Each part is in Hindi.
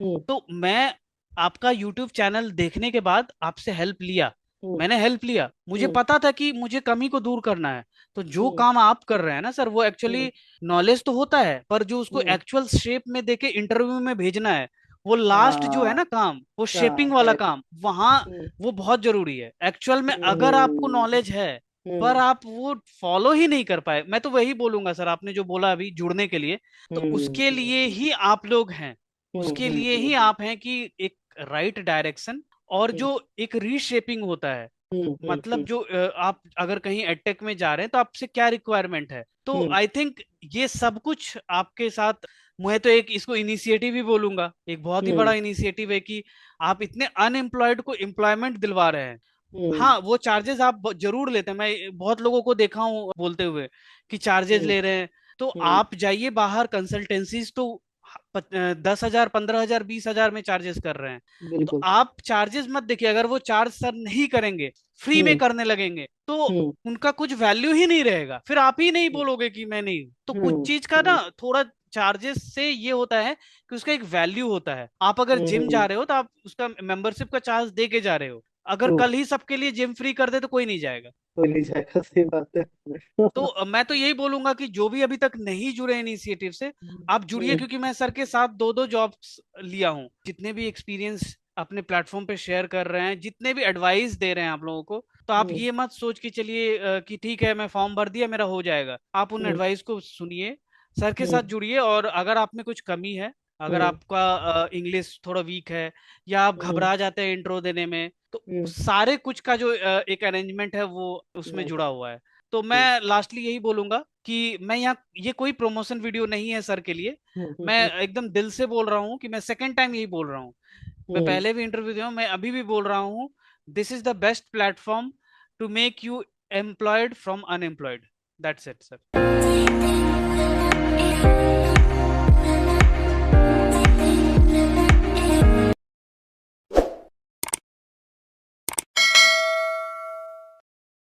हम्म। तो मैं आपका यूट्यूब चैनल देखने के बाद आपसे हेल्प लिया। हम्म। मैंने हेल्प लिया, मुझे हम्म। पता था कि मुझे कमी को दूर करना है। तो जो हम्म। काम आप कर रहे हैं ना सर, वो हम्म। एक्चुअली नॉलेज तो होता है, पर जो उसको हम्म। एक्चुअल शेप में देके इंटरव्यू में भेजना है, वो लास्ट जो है हाँ। ना काम, वो शेपिंग हाँ वाला है। काम वहाँ, हम्म। वो बहुत जरूरी है एक्चुअल में। अगर आपको हम्म। नॉलेज है पर हम्म। आप वो फॉलो ही नहीं कर पाए, मैं तो वही बोलूंगा सर, आपने जो बोला अभी जुड़ने के लिए, तो हम्म। उसके लिए ही आप लोग हैं। हम्म। उसके हम्म। लिए ही आप हैं कि एक राइट डायरेक्शन और जो एक रीशेपिंग होता है। हम्म। मतलब हम्म। जो आप अगर कहीं एडटेक में जा रहे हैं तो आपसे क्या रिक्वायरमेंट है, तो हम्म। आई थिंक ये सब कुछ आपके साथ। मैं तो एक इसको इनिशिएटिव ही बोलूंगा, एक बहुत ही हम्म। बड़ा इनिशिएटिव है कि आप इतने अनएम्प्लॉयड को एम्प्लॉयमेंट दिलवा रहे हैं। हम्म। हाँ, वो चार्जेस आप जरूर लेते हैं, मैं बहुत लोगों को देखा हूँ बोलते हुए कि चार्जेस हम्म। ले रहे हैं। तो हम्म। आप जाइए बाहर कंसल्टेंसीज, तो 10,000, 15,000, 20,000 में चार्जेस कर रहे हैं। तो बिल्कुल। आप चार्जेस मत देखिए, अगर वो चार्ज सर नहीं करेंगे, फ्री में हम्म। करने लगेंगे, तो हम्म। उनका कुछ वैल्यू ही नहीं रहेगा। फिर आप ही नहीं बोलोगे कि मैं नहीं, तो कुछ हम्म। चीज का ना हम्म। थोड़ा चार्जेस से ये होता है कि उसका एक वैल्यू होता है। आप अगर जिम हम्म। जा रहे हो तो आप उसका मेंबरशिप का चार्ज दे के जा रहे हो। अगर ट्रू। कल ही सबके लिए जिम फ्री कर दे तो कोई नहीं जाएगा। कोई नहीं जाएगा, सही बात है। तो मैं तो यही बोलूंगा कि जो भी अभी तक नहीं जुड़े इनिशिएटिव से, आप जुड़िए, हम्म। क्योंकि मैं सर के साथ दो दो जॉब्स लिया हूँ। जितने भी एक्सपीरियंस अपने प्लेटफॉर्म पे शेयर कर रहे हैं, जितने भी एडवाइस दे रहे हैं आप लोगों को, तो आप हम्म। ये मत सोच के चलिए कि ठीक है मैं फॉर्म भर दिया मेरा हो जाएगा। आप उन हम्म। एडवाइस को सुनिए, सर के साथ हम्म। जुड़िए, और अगर आप में कुछ कमी है, अगर हम्म। आपका इंग्लिश थोड़ा वीक है, या आप हम्म। घबरा जाते हैं इंट्रो देने में, तो हम्म। सारे कुछ का जो एक अरेंजमेंट है वो उसमें नाइस। जुड़ा हुआ है। तो हम्म। मैं लास्टली यही बोलूंगा कि मैं यहाँ, ये कोई प्रमोशन वीडियो नहीं है सर के लिए। हम्म। मैं हम्म। एकदम दिल से बोल रहा हूँ कि मैं सेकंड टाइम यही बोल रहा हूँ। मैं हम्म। पहले भी इंटरव्यू दिया हूँ, मैं अभी भी बोल रहा हूँ, this is the best platform to make you employed from unemployed. That's it sir.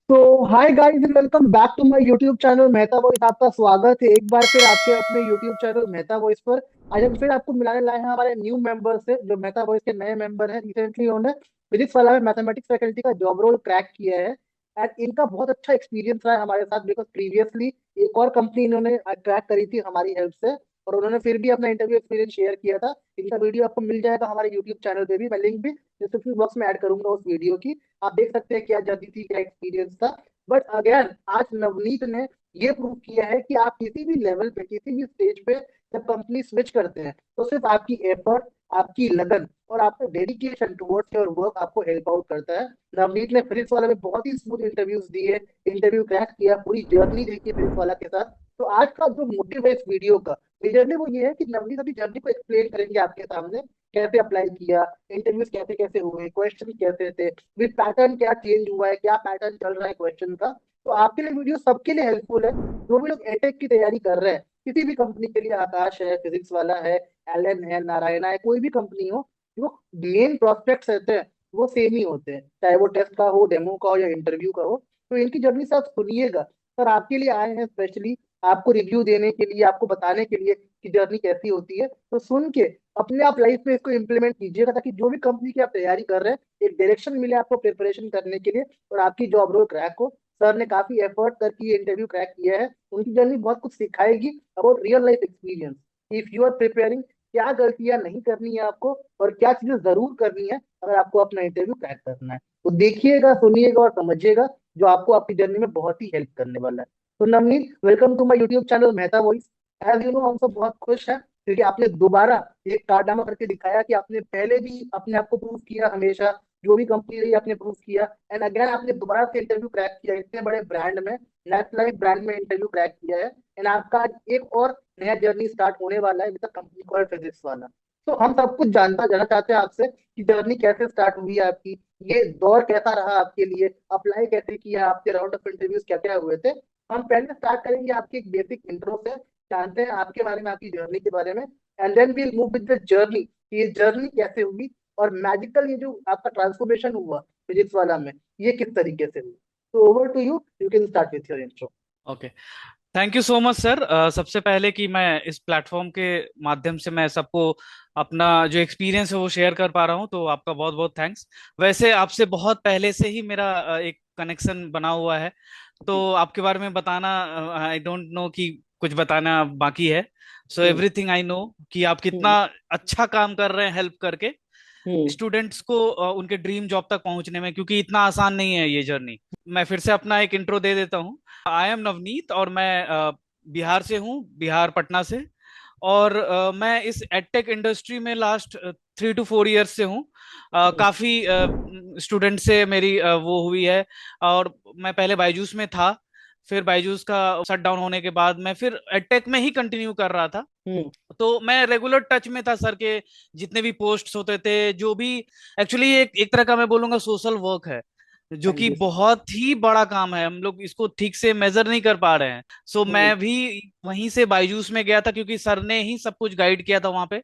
तो hi guys and welcome back to my YouTube channel Mehta voice. आपका स्वागत है एक बार फिर आपके अपने यूट्यूब चैनल मेहता वॉइस पर। आज हम फिर आपको मिलाने लाए हैं हमारे न्यू मेंबर से, जो मेहता वॉइस के नए मेंबर हैं। रिसेंटली उन्होंने फिजिक्स वाला में मैथमेटिक्स फैकल्टी का जॉब रोल क्रैक किया है। एंड इनका बहुत अच्छा एक्सपीरियंस रहा है हमारे साथ, बिकॉज प्रीवियसली एक और कंपनी इन्होंने क्रैक करी थी हमारी हेल्प से, और उन्होंने फिर भी अपना इंटरव्यू एक्सपीरियंस शेयर किया था। इनका वीडियो आपको मिल जाएगा हमारे यूट्यूब चैनल पे भी, मैं लिंक भी डिस्क्रिप्शन बॉक्स में ऐड करूंगा उस वीडियो की। आप देख सकते हैं क्या जर्नी थी, क्या एक्सपीरियंस था। बट अगेन आज नवनीत ने ये प्रूव किया है कि आप किसी भी लेवल पे, किसी भी स्टेज पे जब कंपनी स्विच करते हैं, तो सिर्फ आपकी एफर्ट, आपकी लगन और आपका डेडिकेशन टुवर्ड्स योर वर्क आपको हेल्प आउट करता है। नवनीत ने फिजिक्स वाला में बहुत ही स्मूथ इंटरव्यूज दिए, इंटरव्यू क्रैक किया, पूरी जर्नी देखी फिजिक्स वाला के साथ। तो आज का जो मोटिव है इस वीडियो का, मेजरली वो ये है कि नवनीत अभी जर्नी को एक्सप्लेन करेंगे आपके सामने, कैसे अप्लाई किया, इंटरव्यूज कैसे कैसे हुए, क्वेश्चन कैसे थे, विद पैटर्न क्या चेंज हुआ है, क्या पैटर्न चल रहा है क्वेश्चन का। तो आपके लिए वीडियो सबके लिए हेल्पफुल है, जो भी लोग एटेक की तैयारी कर रहे हैं, किसी भी कंपनी के लिए। आकाश है, फिजिक्स वाला है, एलन है, नारायणा है, कोई भी कंपनी हो, जो मेन प्रोस्पेक्ट्स रहते हैं वो सेम ही होते हैं, चाहे वो टेस्ट का हो, डेमो का हो या इंटरव्यू का हो। तो इनकी जर्नी से आप सुनिएगा। सर आपके लिए आए हैं स्पेशली, आपको रिव्यू देने के लिए, आपको बताने के लिए कि जर्नी कैसी होती है। तो सुन के अपने आप लाइफ में इसको इम्प्लीमेंट कीजिएगा, ताकि जो भी कंपनी की आप तैयारी कर रहे हैं, एक डायरेक्शन मिले आपको प्रिपरेशन करने के लिए, और आपकी जॉब रोल क्रैक हो। सर ने काफी एफर्ट करके ये इंटरव्यू क्रैक किया है, उनकी जर्नी बहुत कुछ सिखाएगी about real life experience. If you are preparing, क्या गलतियां नहीं करनी है आपको और क्या चीजें जरूर करनी है अगर आपको अपना इंटरव्यू क्रैक करना है। तो देखिएगा, सुनिएगा और समझिएगा, जो आपको आपकी जर्नी में बहुत ही हेल्प करने वाला है। तो Navneet, welcome to my YouTube channel Mehta voice. As you know, हम सब बहुत खुश हैं क्योंकि आपने दोबारा एक कारनामा करके दिखाया कि आपने पहले भी अपने आप को प्रूव किया, हमेशा जो भी कंपनी रही आपने प्रूव किया। एंड अगेन आपने दोबारा से इंटरव्यू क्रैक किया, इतने बड़े ब्रांड में, नेट लाइफ ब्रांड में इंटरव्यू क्रैक किया है। एंड आपका आज एक और नया जर्नी स्टार्ट होने वाला है विद कंपनी कॉल्ड फिजिक्स वाला। तो हम सब कुछ जानना जाना चाहते हैं आपसे कि जर्नी कैसे स्टार्ट हुई है आपकी, ये दौर कैसा रहा आपके लिए, अप्लाई कैसे किया, आपके राउंड ऑफ इंटरव्यूज क्या क्या हुए थे। हम पहले स्टार्ट करेंगे आपकी एक बेसिक इंट्रो से, जानते हैं आपके बारे में, आपकी जर्नी के बारे में। And then we'll move with the journey, ये जर्नी कैसे हुई, और मैजिकल ये जो आपका ट्रांसफॉर्मेशन हुआ फिजिक्स वाला में, ये किस तरीके से हुआ। तो over to you, you can start with your intro. Okay, thank you so much sir. सबसे पहले कि मैं इस प्लेटफॉर्म के माध्यम से मैं सबको अपना जो एक्सपीरियंस है वो शेयर कर पा रहा हूँ, तो आपका बहुत बहुत थैंक्स। वैसे आपसे बहुत पहले से ही मेरा एक कनेक्शन बना हुआ है, जी। तो आपके बारे में बताना, आई डोंट नो कि कुछ बताना बाकी है। सो हम्म। एवरीथिंग आई नो कि आप कितना हम्म। अच्छा काम कर रहे हैं हेल्प करके हम्म। स्टूडेंट्स को उनके ड्रीम जॉब तक पहुंचने में, क्योंकि इतना आसान नहीं है ये जर्नी। मैं फिर से अपना एक इंट्रो दे देता हूँ। आई एम नवनीत और मैं बिहार से हूँ, बिहार पटना से। और मैं इस एडटेक इंडस्ट्री में लास्ट 3 to 4 years से हूँ। हम्म। काफी स्टूडेंट से मेरी वो हुई है। और मैं पहले बायजूस में था, फिर बायजूस का शट डाउन होने के बाद मैं फिर एडटेक में ही कंटिन्यू कर रहा था। हम्म। तो मैं रेगुलर टच में था सर के, जितने भी पोस्ट्स होते थे जो भी। एक्चुअली एक एक तरह का मैं बोलूंगा सोशल वर्क है, जो हाँ कि जी सर। बहुत ही बड़ा काम है, हम लोग इसको ठीक से मेजर नहीं कर पा रहे हैं। सो हम्म। मैं भी वहीं से बायजूस में गया था, क्योंकि सर ने ही सब कुछ गाइड किया था वहां पे।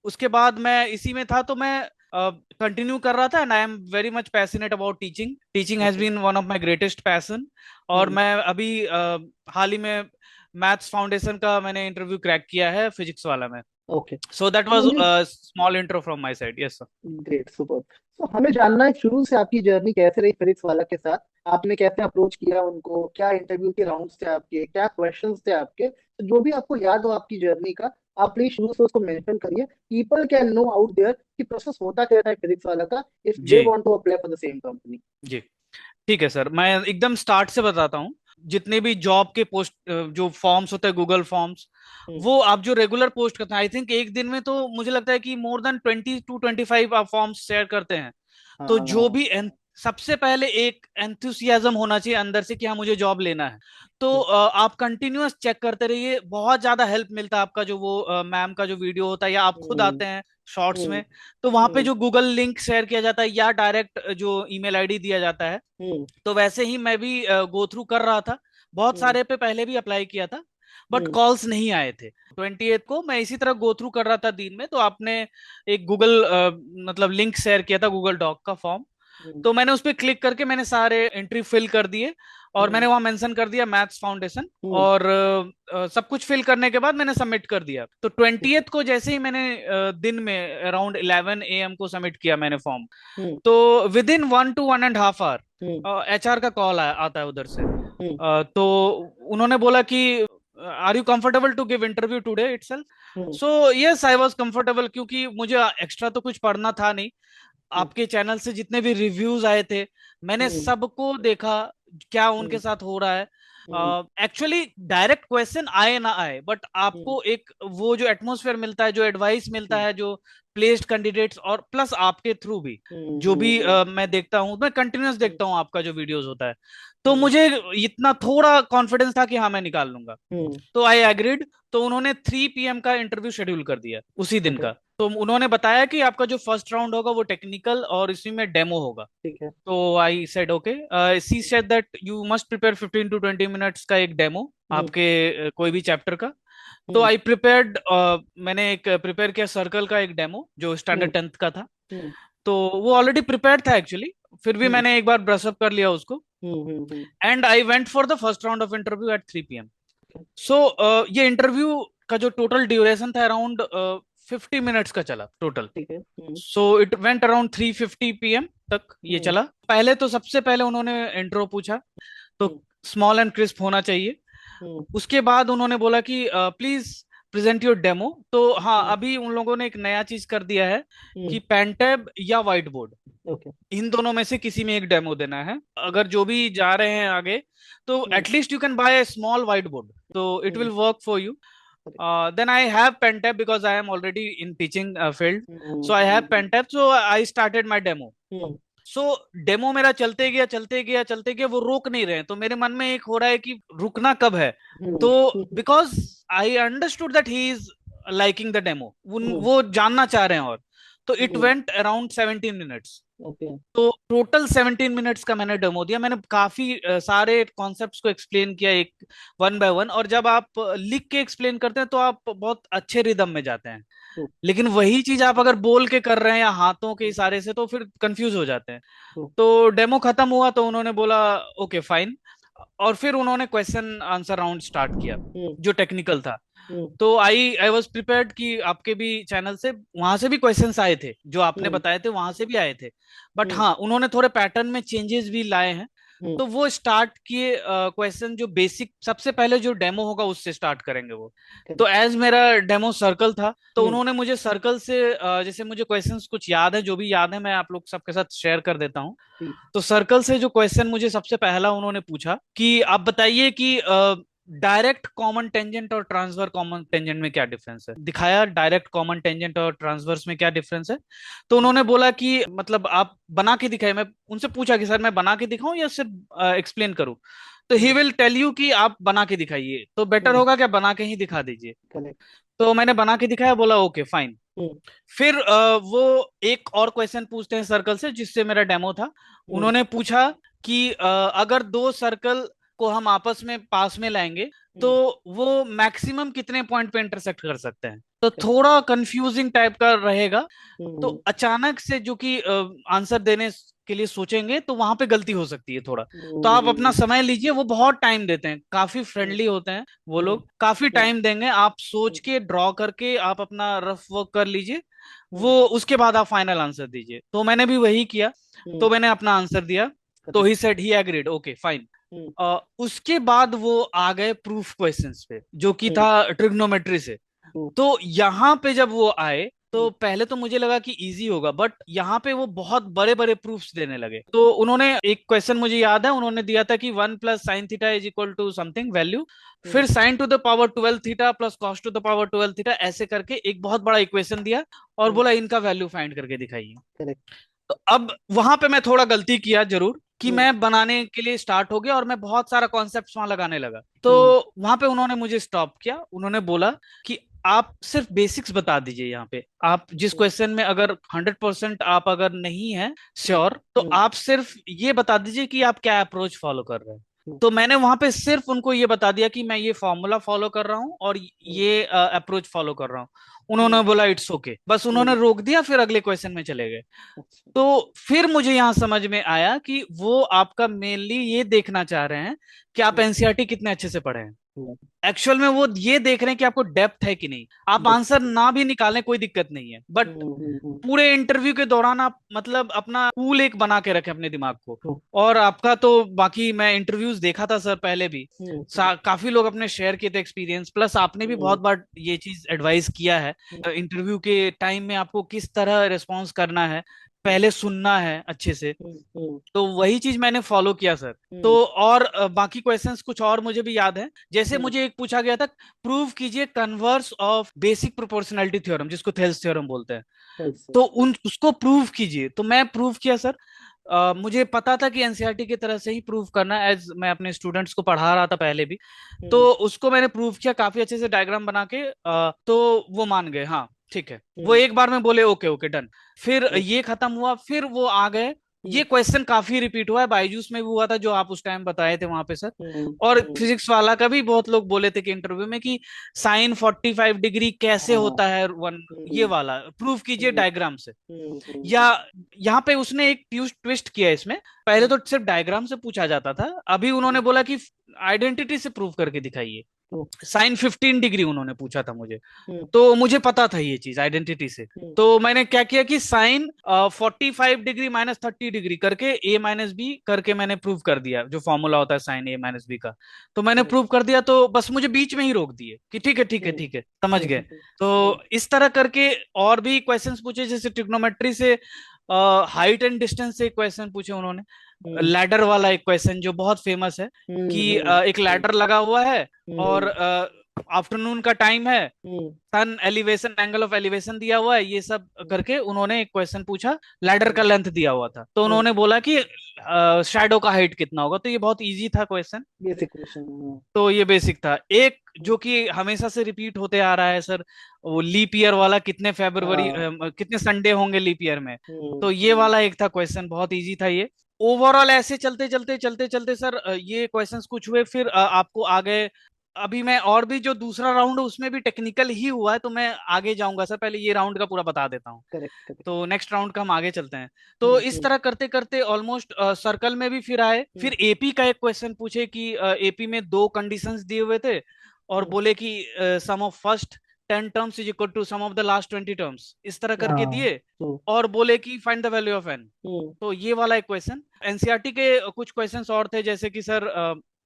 उसके बाद मैं इसी में था, तो मैं कंटिन्यू कर रहा था। And I am very much passionate about teaching. Teaching has okay. Been one of my greatest passion. और हम्म। मैं अभी हाल ही में मैथ्स फाउंडेशन का मैंने इंटरव्यू क्रैक किया है, फिजिक्स वाला में। ओके। सो दैट तो वाज मुझे small intro from my side. Yes sir. Great, super. तो हमें जानना है शुरू से आपकी जर्नी कैसे रही फिजिक्स वाला के साथ। आपने कैसे अप्रोच किया उनको, क्या इंटरव्यू के राउंड्स थे आपके, क्या क्वेश्चंस थे आपके, तो जो भी आपको याद हो आपकी जर्नी का, आप प्लीज शुरू से उसको मेंशन करिए। People can know out there कि प्रोसेस होता क्या है फिजिक्स वाला का, इफ दे जी want to apply for the same company. जी, ठीक है सर, मैं एकदम स्टार्ट से बताता हूँ। जितने भी जॉब के पोस्ट जो फॉर्म्स होते हैं, गूगल फॉर्म्स, हम्म। वो आप जो रेगुलर पोस्ट करते हैं, आई थिंक एक दिन में तो मुझे लगता है कि मोर देन 20 to 25 आप फॉर्म्स शेयर करते हैं। तो जो हाँ। भी सबसे पहले एक एंथुसियाज्म होना चाहिए अंदर से कि हाँ मुझे जॉब लेना है। तो हम्म। आप कंटिन्यूअस चेक करते रहिए, बहुत ज्यादा हेल्प मिलता है आपका जो वो मैम का जो वीडियो होता है, या आप खुद हम्म। आते हैं शॉर्ट्स हम्म। में। तो वहां पे हम्म। जो गूगल लिंक शेयर किया जाता है या डायरेक्ट जो ईमेल आईडी दिया जाता है, हम्म। तो वैसे ही मैं भी गो थ्रू कर रहा था। बहुत हम्म। सारे पे पहले भी अप्लाई किया था, बट हम्म। कॉल्स नहीं आए थे। 28 को मैं इसी तरह गो थ्रू कर रहा था दिन में, तो आपने एक गूगल मतलब लिंक शेयर किया था, गूगल डॉक का फॉर्म। हम्म। तो मैंने उस पर क्लिक करके मैंने सारे एंट्री फिल कर दिए, और मैंने हम्म। वहां मेंशन कर दिया मैथ्स फाउंडेशन। हम्म। और सब कुछ फिल करने के बाद मैंने सबमिट कर दिया। तो ठीक है। 20th को जैसे ही मैंने दिन में अराउंड 11 AM को सबमिट किया मैंने फॉर्म, हम्म। तो विद इन 1 to 1.5 hour हम्म। एचआर का कॉल आता है उधर से। हम्म। तो उन्होंने बोला कि are you comfortable to give interview today itself. Hmm. So yes, I was comfortable, क्योंकि मुझे एक्स्ट्रा तो कुछ पढ़ना था नहीं। हम्म। आपके चैनल से जितने भी रिव्यूज आए थे, मैंने हम्म। सबको देखा, क्या उनके हम्म। साथ हो रहा है। हम्म। एक्चुअली डायरेक्ट क्वेश्चन आए ना आए, बट हम्म। आपको एक वो जो एटमोसफेयर मिलता है, जो एडवाइस मिलता हम्म। है, जो प्लेस्ड कैंडिडेट्स और प्लस आपके थ्रू भी हम्म। जो भी हम्म। मैं देखता हूँ, मैं कंटिन्यूअस हम्म। देखता हूँ आपका जो वीडियोस होता है, तो हम्म। मुझे इतना थोड़ा कॉन्फिडेंस था कि हाँ मैं निकाल लूंगा। हम्म। तो आई एग्रीड। तो उन्होंने 3 PM का इंटरव्यू शेड्यूल कर दिया उसी दिन ओके। का। तो उन्होंने बताया कि आपका जो फर्स्ट राउंड होगा वो टेक्निकल और इसी में डेमो होगा। ठीक है। तो I said okay. She said that you must prepare 15 to 20 minutes का एक डेमो हम्म। आपके कोई भी चैप्टर का। तो हम्म। आई प्रिपेयर्ड, मैंने एक प्रिपेयर किया सर्कल का एक डेमो जो हम्म। स्टैंडर्ड 10th का था। हम्म। तो वो ऑलरेडी प्रिपेयर्ड था एक्चुअली, फिर भी हम्म। मैंने एक बार ब्रशअप कर लिया उसको। हम्म। हम्म। And I went for the first round of interview at 3 PM। Okay। So ये इंटरव्यू का जो टोटल ड्यूरेशन था अराउंड 50 मिनट्स का चला टोटल। ठीक है। हम्म। So it went around 3:50 PM तक ये हम्म। चला। पहले तो सबसे पहले उन्होंने इंट्रो पूछा, तो हम्म। स्मॉल एंड क्रिस्प होना चाहिए। हम्म। उसके बाद उन्होंने बोला कि प्लीज प्रेजेंट योर डेमो। तो हाँ, हम्म। अभी उन लोगों ने एक नया चीज कर दिया है हम्म। कि पेन टैब या व्हाइट बोर्ड, ओके। इन दोनों में से किसी में एक डेमो देना है। अगर जो भी जा रहे हैं आगे, तो हम्म। At least you can buy a small white board, तो it will hmm. Work for you. Then I have Pentap because I am already in teaching field. Hmm. So I have hmm. Pentap. So I started my demo. Hmm. So demo मेरा चलते गया चलते गया चलते गया, वो रोक नहीं रहे, तो मेरे मन में एक हो रहा है कि रुकना कब है। हम्म। तो because I understood that he is liking the demo, हम्म। वो जानना चाह रहे हैं। और तो it hmm. Went around 17 minutes. Okay. तो टोटल 17 मिनट्स का मैंने डेमो दिया। मैंने काफी सारे कॉन्सेप्ट्स को एक्सप्लेन किया एक वन बाय वन। और जब आप लिख के एक्सप्लेन करते हैं तो आप बहुत अच्छे रिदम में जाते हैं, ट्रू। लेकिन वही चीज आप अगर बोल के कर रहे हैं या हाथों के इशारे से, तो फिर कंफ्यूज हो जाते हैं। ट्रू। तो डेमो खत्म हुआ तो उन्होंने बोला ओके फाइन, और फिर उन्होंने क्वेश्चन आंसर राउंड स्टार्ट किया हम्म। जो टेक्निकल था। हम्म। तो आई वॉज प्रिपेयर्ड कि आपके भी चैनल से वहां से भी क्वेश्चंस आए थे, जो आपने हम्म। बताए थे वहां से भी आए थे। बट हम्म। हाँ, उन्होंने थोड़े पैटर्न में चेंजेस भी लाए हैं। हम्म। तो वो स्टार्ट किए क्वेश्चन जो बेसिक, सबसे पहले जो डेमो होगा उससे स्टार्ट करेंगे वो। तो करेक्ट। एज मेरा डेमो सर्कल था, तो हम्म। उन्होंने मुझे सर्कल से जैसे मुझे क्वेश्चंस कुछ याद है, जो भी याद है मैं आप लोग सबके साथ शेयर कर देता हूँ। प्लीज। तो सर्कल से जो क्वेश्चन मुझे सबसे पहला उन्होंने पूछा कि आप बताइए कि डायरेक्ट कॉमन टेंजेंट और ट्रांसफर कॉमन टेंजेंट में क्या डिफरेंस है। दिखाया डायरेक्ट कॉमन टेंजेंट और ट्रांसवर्स में क्या डिफरेंस है। तो उन्होंने बोला कि मतलब आप बना के दिखाए। मैं उनसे पूछा कि सर मैं बना के दिखाऊं या सिर्फ एक्सप्लेन करूं। तो ही हम्म। विल टेल यू कि आप बना के दिखाइए, तो बेटर हम्म। होगा क्या बना के ही दिखा दीजिए। करेक्ट। तो मैंने बना के दिखाया, बोला ओके फाइन। हम्म। फिर वो एक और क्वेश्चन पूछते हैं सर्कल से, जिससे मेरा डेमो था। हम्म। उन्होंने पूछा कि अगर दो सर्कल को हम आपस में पास में लाएंगे तो हम्म। वो मैक्सिमम कितने पॉइंट पे इंटरसेक्ट कर सकते हैं। तो करेक्ट। थोड़ा कंफ्यूजिंग टाइप का रहेगा। तो हम्म। अचानक से जो कि आंसर देने के लिए सोचेंगे तो वहां पे गलती हो सकती है थोड़ा। तो आप अपना हम्म। समय लीजिए, वो बहुत टाइम देते हैं, काफी हम्म। फ्रेंडली होते हैं वो हम्म। लोग, काफी हम्म। टाइम देंगे। आप सोच हम्म। के ड्रॉ करके आप अपना रफ वर्क कर लीजिए, हम्म। वो उसके बाद आप फाइनल आंसर दीजिए। तो मैंने भी वही किया। हम्म। तो मैंने अपना आंसर दिया। तो correct. He said he agreed, okay fine. हम्म। उसके बाद वो आ गए प्रूफ क्वेश्चंस पे, जो कि हम्म। था ट्रिग्नोमेट्री से। हम्म। तो यहाँ पे जब वो आए तो हम्म। पहले तो मुझे लगा कि इजी होगा, बट यहाँ पे वो बहुत बड़े बड़े प्रूफ्स देने लगे। तो उन्होंने एक क्वेश्चन मुझे याद है, उन्होंने दिया था कि 1 + sin theta is equal to something value, हम्म। फिर sin⁻12θ प्लस cos⁻12θ, ऐसे करके एक बहुत बड़ा इक्वेशन दिया और हम्म। बोला इनका वैल्यू फाइंड करके दिखाइए। करेक्ट। तो अब वहां पे मैं थोड़ा गलती किया जरूर, कि हम्म। मैं बनाने के लिए स्टार्ट हो गया और मैं बहुत सारा कॉन्सेप्ट वहां लगाने लगा। तो हम्म। वहां पे उन्होंने मुझे स्टॉप किया। उन्होंने बोला कि आप सिर्फ बेसिक्स बता दीजिए। यहाँ पे आप जिस हम्म। क्वेश्चन में अगर 100% आप अगर नहीं है हम्म। श्योर, तो हम्म। आप सिर्फ ये बता दीजिए कि आप क्या अप्रोच फॉलो कर रहे हैं। हम्म। तो मैंने वहां पे सिर्फ उनको ये बता दिया कि मैं ये फॉर्मूला फॉलो कर रहा हूँ और हम्म। ये अप्रोच फॉलो कर रहा हूँ। हम्म। उन्होंने बोला इट्स ओके, बस उन्होंने हम्म। रोक दिया, फिर अगले क्वेश्चन में चले गए। अच्छा। तो फिर मुझे यहां समझ में आया कि वो आपका मेनली ये देखना चाह रहे हैं कि आप हम्म। एनसीईआरटी कितने अच्छे से पढ़े हैं। हम्म। एक्चुअल में वो ये देख रहे हैं कि आपको डेप्थ है कि नहीं। आप आंसर बिल्कुल। ना भी निकालें कोई दिक्कत नहीं है, बट हम्म। हम्म। पूरे इंटरव्यू के दौरान आप मतलब अपना कूल एक बना के रखें अपने दिमाग को। हम्म। और आपका तो बाकी मैं इंटरव्यूज देखा था सर पहले भी, हम्म। हम्म। काफी लोग अपने शेयर किए थे एक्सपीरियंस, प्लस आपने भी हम्म। बहुत बार ये चीज एडवाइस किया है इंटरव्यू के टाइम में आपको किस तरह रिस्पॉन्स करना है, हम्म। पहले सुनना है अच्छे से। हम्म। हम्म। तो वही चीज मैंने फॉलो किया सर। हम्म। तो और बाकी क्वेश्चंस कुछ और मुझे भी याद है। जैसे हम्म। मुझे एक पूछा गया था, प्रूव कीजिए converse of basic proportionality theorem, जिसको थेल्स थ्योरम बोलते हैं। अच्छा। तो उन उसको प्रूव कीजिए। तो मैं प्रूव किया सर। मुझे पता था कि एनसीईआरटी की तरह से ही प्रूव करना है, एज मैं अपने स्टूडेंट्स को पढ़ा रहा था पहले भी। हम्म। तो उसको मैंने प्रूव किया काफी अच्छे से डायग्राम बना के। तो वो मान गए, हाँ ठीक है। वो हम्म। एक बार में बोले ओके ओके डन। फिर हम्म। ये खत्म हुआ, फिर वो आ गए। हम्म। ये क्वेश्चन काफी रिपीट हुआ है, बायजूस में भी हुआ था जो आप उस टाइम बताए थे वहां पे सर। हम्म। और हम्म। फिजिक्स वाला का भी बहुत लोग बोले थे कि इंटरव्यू में कि sin 45 डिग्री कैसे हाँ। होता है वन, ये हम्म। वाला प्रूफ कीजिए हम्म। डायग्राम से। हम्म। या यहाँ पे उसने एक ट्विस्ट किया है इसमें। पहले हम्म। तो सिर्फ डायग्राम से पूछा जाता था, अभी उन्होंने बोला कि आइडेंटिटी से प्रूव करके दिखाइए। हम्म। sin 15 डिग्री उन्होंने पूछा था मुझे। हम्म। तो मुझे पता था ये चीज आइडेंटिटी से। हम्म। तो मैंने क्या किया कि sin 45 डिग्री -30 डिग्री करके a - b करके मैंने प्रूव कर दिया, जो फॉर्मूला होता है साइन a - b का। तो मैंने करेक्ट। प्रूव कर दिया, तो बस मुझे बीच में ही रोक दिए कि ठीक है ठीक है हम्म। ठीक है समझ गए। हम्म। हम्म। तो इस तरह करके और भी क्वेश्चंस पूछे, जैसे ट्रिग्नोमेट्री से हाइट एंड डिस्टेंस से क्वेश्चन पूछे उन्होंने। हम्म। लैडर वाला एक क्वेश्चन जो बहुत फेमस है, हम्म। कि हम्म। एक लैडर लगा हुआ है और हम्म। आफ्टरनून का टाइम है, हम्म। सन एलिवेशन, एंगल ऑफ एलिवेशन दिया हुआ है, ये सब हम्म। करके उन्होंने एक क्वेश्चन पूछा। लैडर का हम्म। लेंथ दिया हुआ था, तो हम्म। उन्होंने बोला कि शैडो का हाइट कितना होगा। तो ये बहुत इजी था क्वेश्चन। Basic question. तो ये बेसिक था। एक जो कि हमेशा से रिपीट होते आ रहा है सर, वो लीप ईयर वाला, कितने फरवरी हाँ। कितने संडे होंगे लीप ईयर में। हम्म। तो ये हम्म। वाला एक था क्वेश्चन, बहुत इजी था ये। ओवरऑल ऐसे चलते चलते चलते चलते सर ये क्वेश्चंस कुछ हुए, फिर आपको आ गए अभी मैं और भी जो दूसरा राउंड है उसमें भी टेक्निकल ही हुआ है, तो मैं आगे जाऊंगा सर, पहले ये राउंड का पूरा बता देता हूँ। Correct correct. तो नेक्स्ट राउंड का हम आगे चलते हैं। तो इस तरह करते करते ऑलमोस्ट सर्कल में भी फिर आए, फिर एपी का एक क्वेश्चन पूछे कि एपी में दो कंडीशंस दिए हुए थे, और बोले कि sum of first 10 terms is equal to sum of the last 20 terms, इस तरह करके हाँ। दिए। और बोले कि find the value of n. तो ये वाला एक क्वेश्चन। एनसीईआरटी के कुछ क्वेश्चंस और थे, जैसे कि सर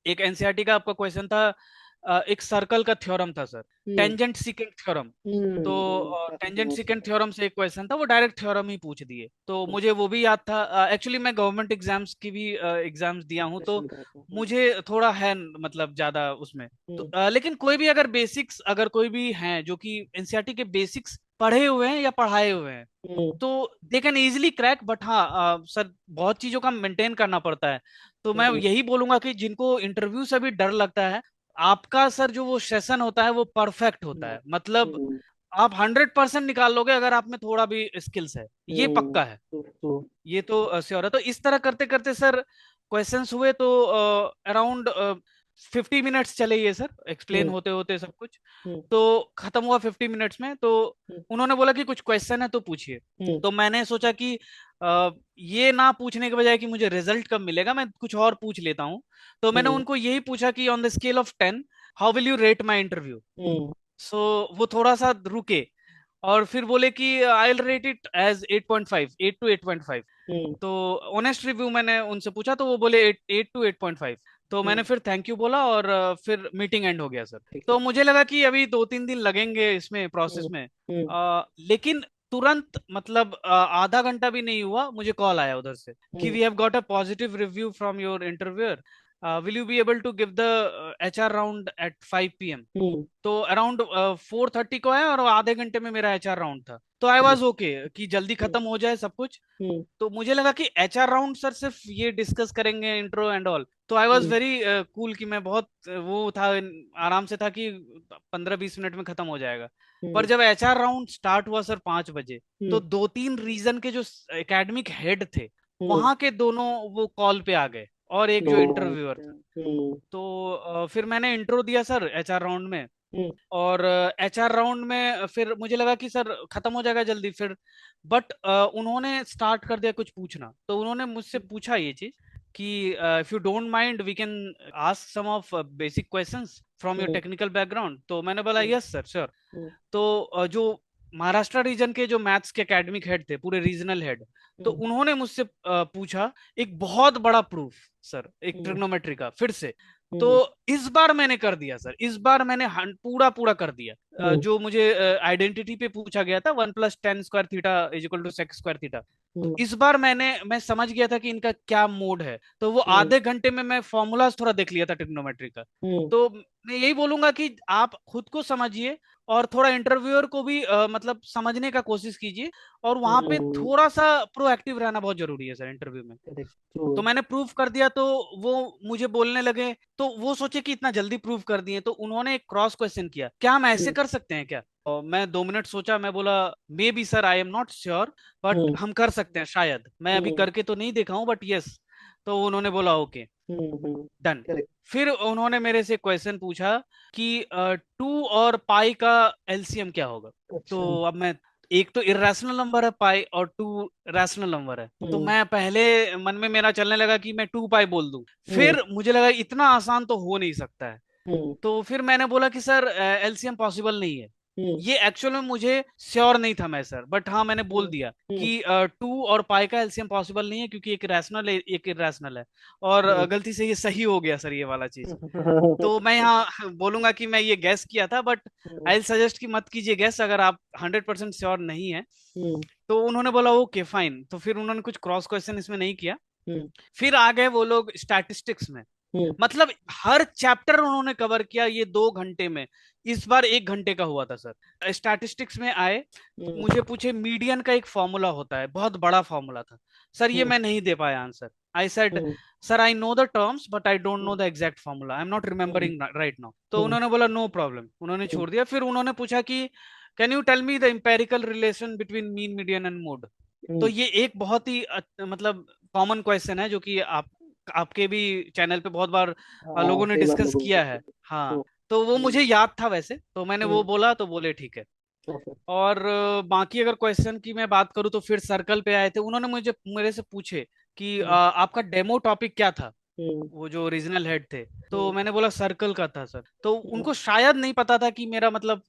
एक एनसीईआरटी का आपका क्वेश्चन था, एक सर्कल का थ्योरम था सर, टेंजेंट सीकेंट थ्योरम। तो काफी टेंजेंट फेमस है। सीकेंट थ्योरम से एक क्वेश्चन था, वो डायरेक्ट थ्योरम ही पूछ दिए, तो मुझे वो भी याद था। एक्चुअली मैं गवर्नमेंट एग्जाम्स की भी एग्जाम्स दिया हूँ, तो प्रिपरेशन कर रहा हूँ। मुझे थोड़ा है मतलब ज्यादा उसमें। तो लेकिन कोई भी अगर बेसिक्स, अगर कोई भी हैं जो कि एनसीईआरटी के बेसिक्स पढ़े हुए हैं या पढ़ाए हुए हैं, तो they can easily crack. But हाँ सर, बहुत चीजों का मेंटेन करना पड़ता है। तो मैं यही बोलूंगा कि जिनको इंटरव्यू से भी डर लगता है, आपका सर जो वो सेशन होता है वो परफेक्ट होता है, मतलब आप 100% निकाल लोगे अगर आप में थोड़ा भी स्किल्स है, ये पक्का है। ये तो श्योर है। तो इस तरह करते करते सर क्वेश्चंस हुए, तो अराउंड 50 मिनट्स चले ये सर, एक्सप्लेन होते होते सब कुछ। तो खत्म हुआ 50 मिनट्स में। तो उन्होंने बोला कि कुछ क्वेश्चन है तो पूछिए। तो मैंने सोचा कि ये ना पूछने के बजाय कि मुझे रिजल्ट कब मिलेगा, मैं कुछ और पूछ लेता हूँ। तो मैंने उनको यही पूछा कि on the scale of 10 how will you rate my interview. So वो थोड़ा सा रुके, और फिर बोले कि I will rate it as 8.5, 8 to 8.5। तो ऑनेस्ट रिव्यू मैंने उनसे पूछा, तो वो बोले 8 to 8.5। तो मैंने फिर थैंक यू बोला, और फिर मीटिंग एंड हो गया सर। ठीक है। तो मुझे लगा कि अभी 2-3 दिन लगेंगे इसमें प्रोसेस में। लेकिन तुरंत मतलब आधा घंटा भी नहीं हुआ, मुझे कॉल आया उधर से कि we have got a positive review from your interviewer, will you be able to give the HR round at 5 PM। तो अराउंड 4:30 को आया, और आधे घंटे में मेरा एचआर राउंड था। तो आई वॉज ओके कि जल्दी खत्म हो जाए सब कुछ। तो मुझे लगा कि एचआर राउंड सर सिर्फ ये डिस्कस करेंगे इंट्रो एंड ऑल, तो आई वॉज वेरी कूल कि मैं बहुत वो था, आराम से था कि 15-20 मिनट में खत्म हो जाएगा। पर जब एचआर राउंड स्टार्ट हुआ सर 5 बजे, तो 2-3 रीजन के जो एकेडमिक हेड थे वहां के दोनों वो कॉल पे आ गए, और एक जो इंटरव्यूअर था। तो फिर मैंने इंट्रो दिया सर एचआर राउंड में। और एचआर राउंड में फिर मुझे लगा कि सर खत्म हो जाएगा जल्दी फिर। बट उन्होंने स्टार्ट कर दिया कुछ पूछना, तो उन्होंने मुझसे पूछा ये चीज कि if you don't mind we can ask some of basic questions from your technical background. तो मैंने बोला यस सर श्योर। तो जो महाराष्ट्र रीजन के जो मैथ्स के एकेडमिक हेड थे, पूरे रीजनल हेड, तो उन्होंने मुझसे पूछा एक बहुत बड़ा प्रूफ सर, एक ट्रिग्नोमेट्री का फिर से। तो इस बार मैंने कर दिया सर, इस बार मैंने पूरा पूरा कर दिया। जो मुझे आइडेंटिटी पे पूछा गया था, 1+tan² theta is equal to sec² theta, तो इस बार मैं समझ गया था कि इनका क्या मोड है। तो वो आधे घंटे में मैं फॉर्मूलाज थोड़ा देख लिया था ट्रिग्नोमेट्री का। तो मैं यही बोलूंगा कि आप खुद को समझिए, और थोड़ा इंटरव्यूअर को भी मतलब समझने का कोशिश कीजिए, और वहां पे थोड़ा सा प्रोएक्टिव रहना बहुत जरूरी है सर इंटरव्यू में। तो मैंने प्रूफ कर दिया, तो वो मुझे बोलने लगे। तो वो सोचे कि इतना जल्दी प्रूफ कर दिए, तो उन्होंने एक क्रॉस क्वेश्चन किया, क्या हम ऐसे कर सकते हैं क्या। और मैं 2 मिनट सोचा, मैं बोला may be sir, I am not sure, but हम कर सकते हैं शायद, मैं अभी करके तो नहीं देखा हूँ, बट यस। तो उन्होंने बोला ओके डन। फिर उन्होंने मेरे से क्वेश्चन पूछा कि 2 और पाई का एलसीएम क्या होगा। तो अब मैं, एक तो इरेशनल नंबर है पाई, और 2 रैशनल नंबर है, तो मैं पहले मन में मेरा चलने लगा कि मैं 2 पाई बोल दूं। फिर मुझे लगा इतना आसान तो हो नहीं सकता है। तो फिर मैंने बोला कि सर एलसीएम पॉसिबल नहीं है। ये एक्चुअल में मुझे श्योर नहीं था मैं सर, बट हाँ मैंने बोल दिया कि 2 और पाई का एलसीएम पॉसिबल नहीं है, क्योंकि एक रैशनल है एक इरेशनल है। और गलती से ये सही हो गया सर, ये वाला चीज। तो मैं यहाँ बोलूंगा कि मैं ये गैस किया था, बट आई सजेस्ट कि मत कीजिए गैस अगर आप 100% श्योर नहीं है। तो उन्होंने बोला ओके फाइन, तो फिर उन्होंने कुछ क्रॉस क्वेश्चन इसमें नहीं किया। फिर आ गए वो लोग स्टैटिस्टिक्स में। मतलब हर चैप्टर उन्होंने कवर किया ये 2 घंटे में। इस बार 1 घंटे का हुआ था सर। स्टैटिस्टिक्स में आए, मुझे पूछे मीडियन का एक फॉर्मूला होता है, बहुत बड़ा फॉर्मूला था सर, ये मैं नहीं दे पाया answer. I said sir I know the terms but I don't know the exact formula, I am not remembering right now. तो उन्होंने बोला नो प्रॉब्लम, उन्होंने छोड़ दिया। फिर उन्होंने पूछा कि can you tell me the empirical relation between mean median and mode. तो ये एक बहुत ही मतलब कॉमन क्वेश्चन है, जो कि आप आपके भी चैनल पे बहुत बार लोगों ने कई बार डिस्कस लोगों किया को। है। हाँ, तो वो मुझे हम्म, याद था वैसे, तो मैंने वो हम्म, बोला तो बोले ठीक है। ओके, और बाकी अगर क्वेश्चन की मैं बात करूँ तो फिर सर्कल पे आए थे, उन्होंने मुझे मेरे से पूछे कि हम्म, आपका डेमो टॉपिक क्या था, हम्म, वो जो रीजनल हेड थे। तो हम्म, मैंने बोला सर्कल का था सर। तो हम्म, उनको शायद नहीं पता था कि मेरा मतलब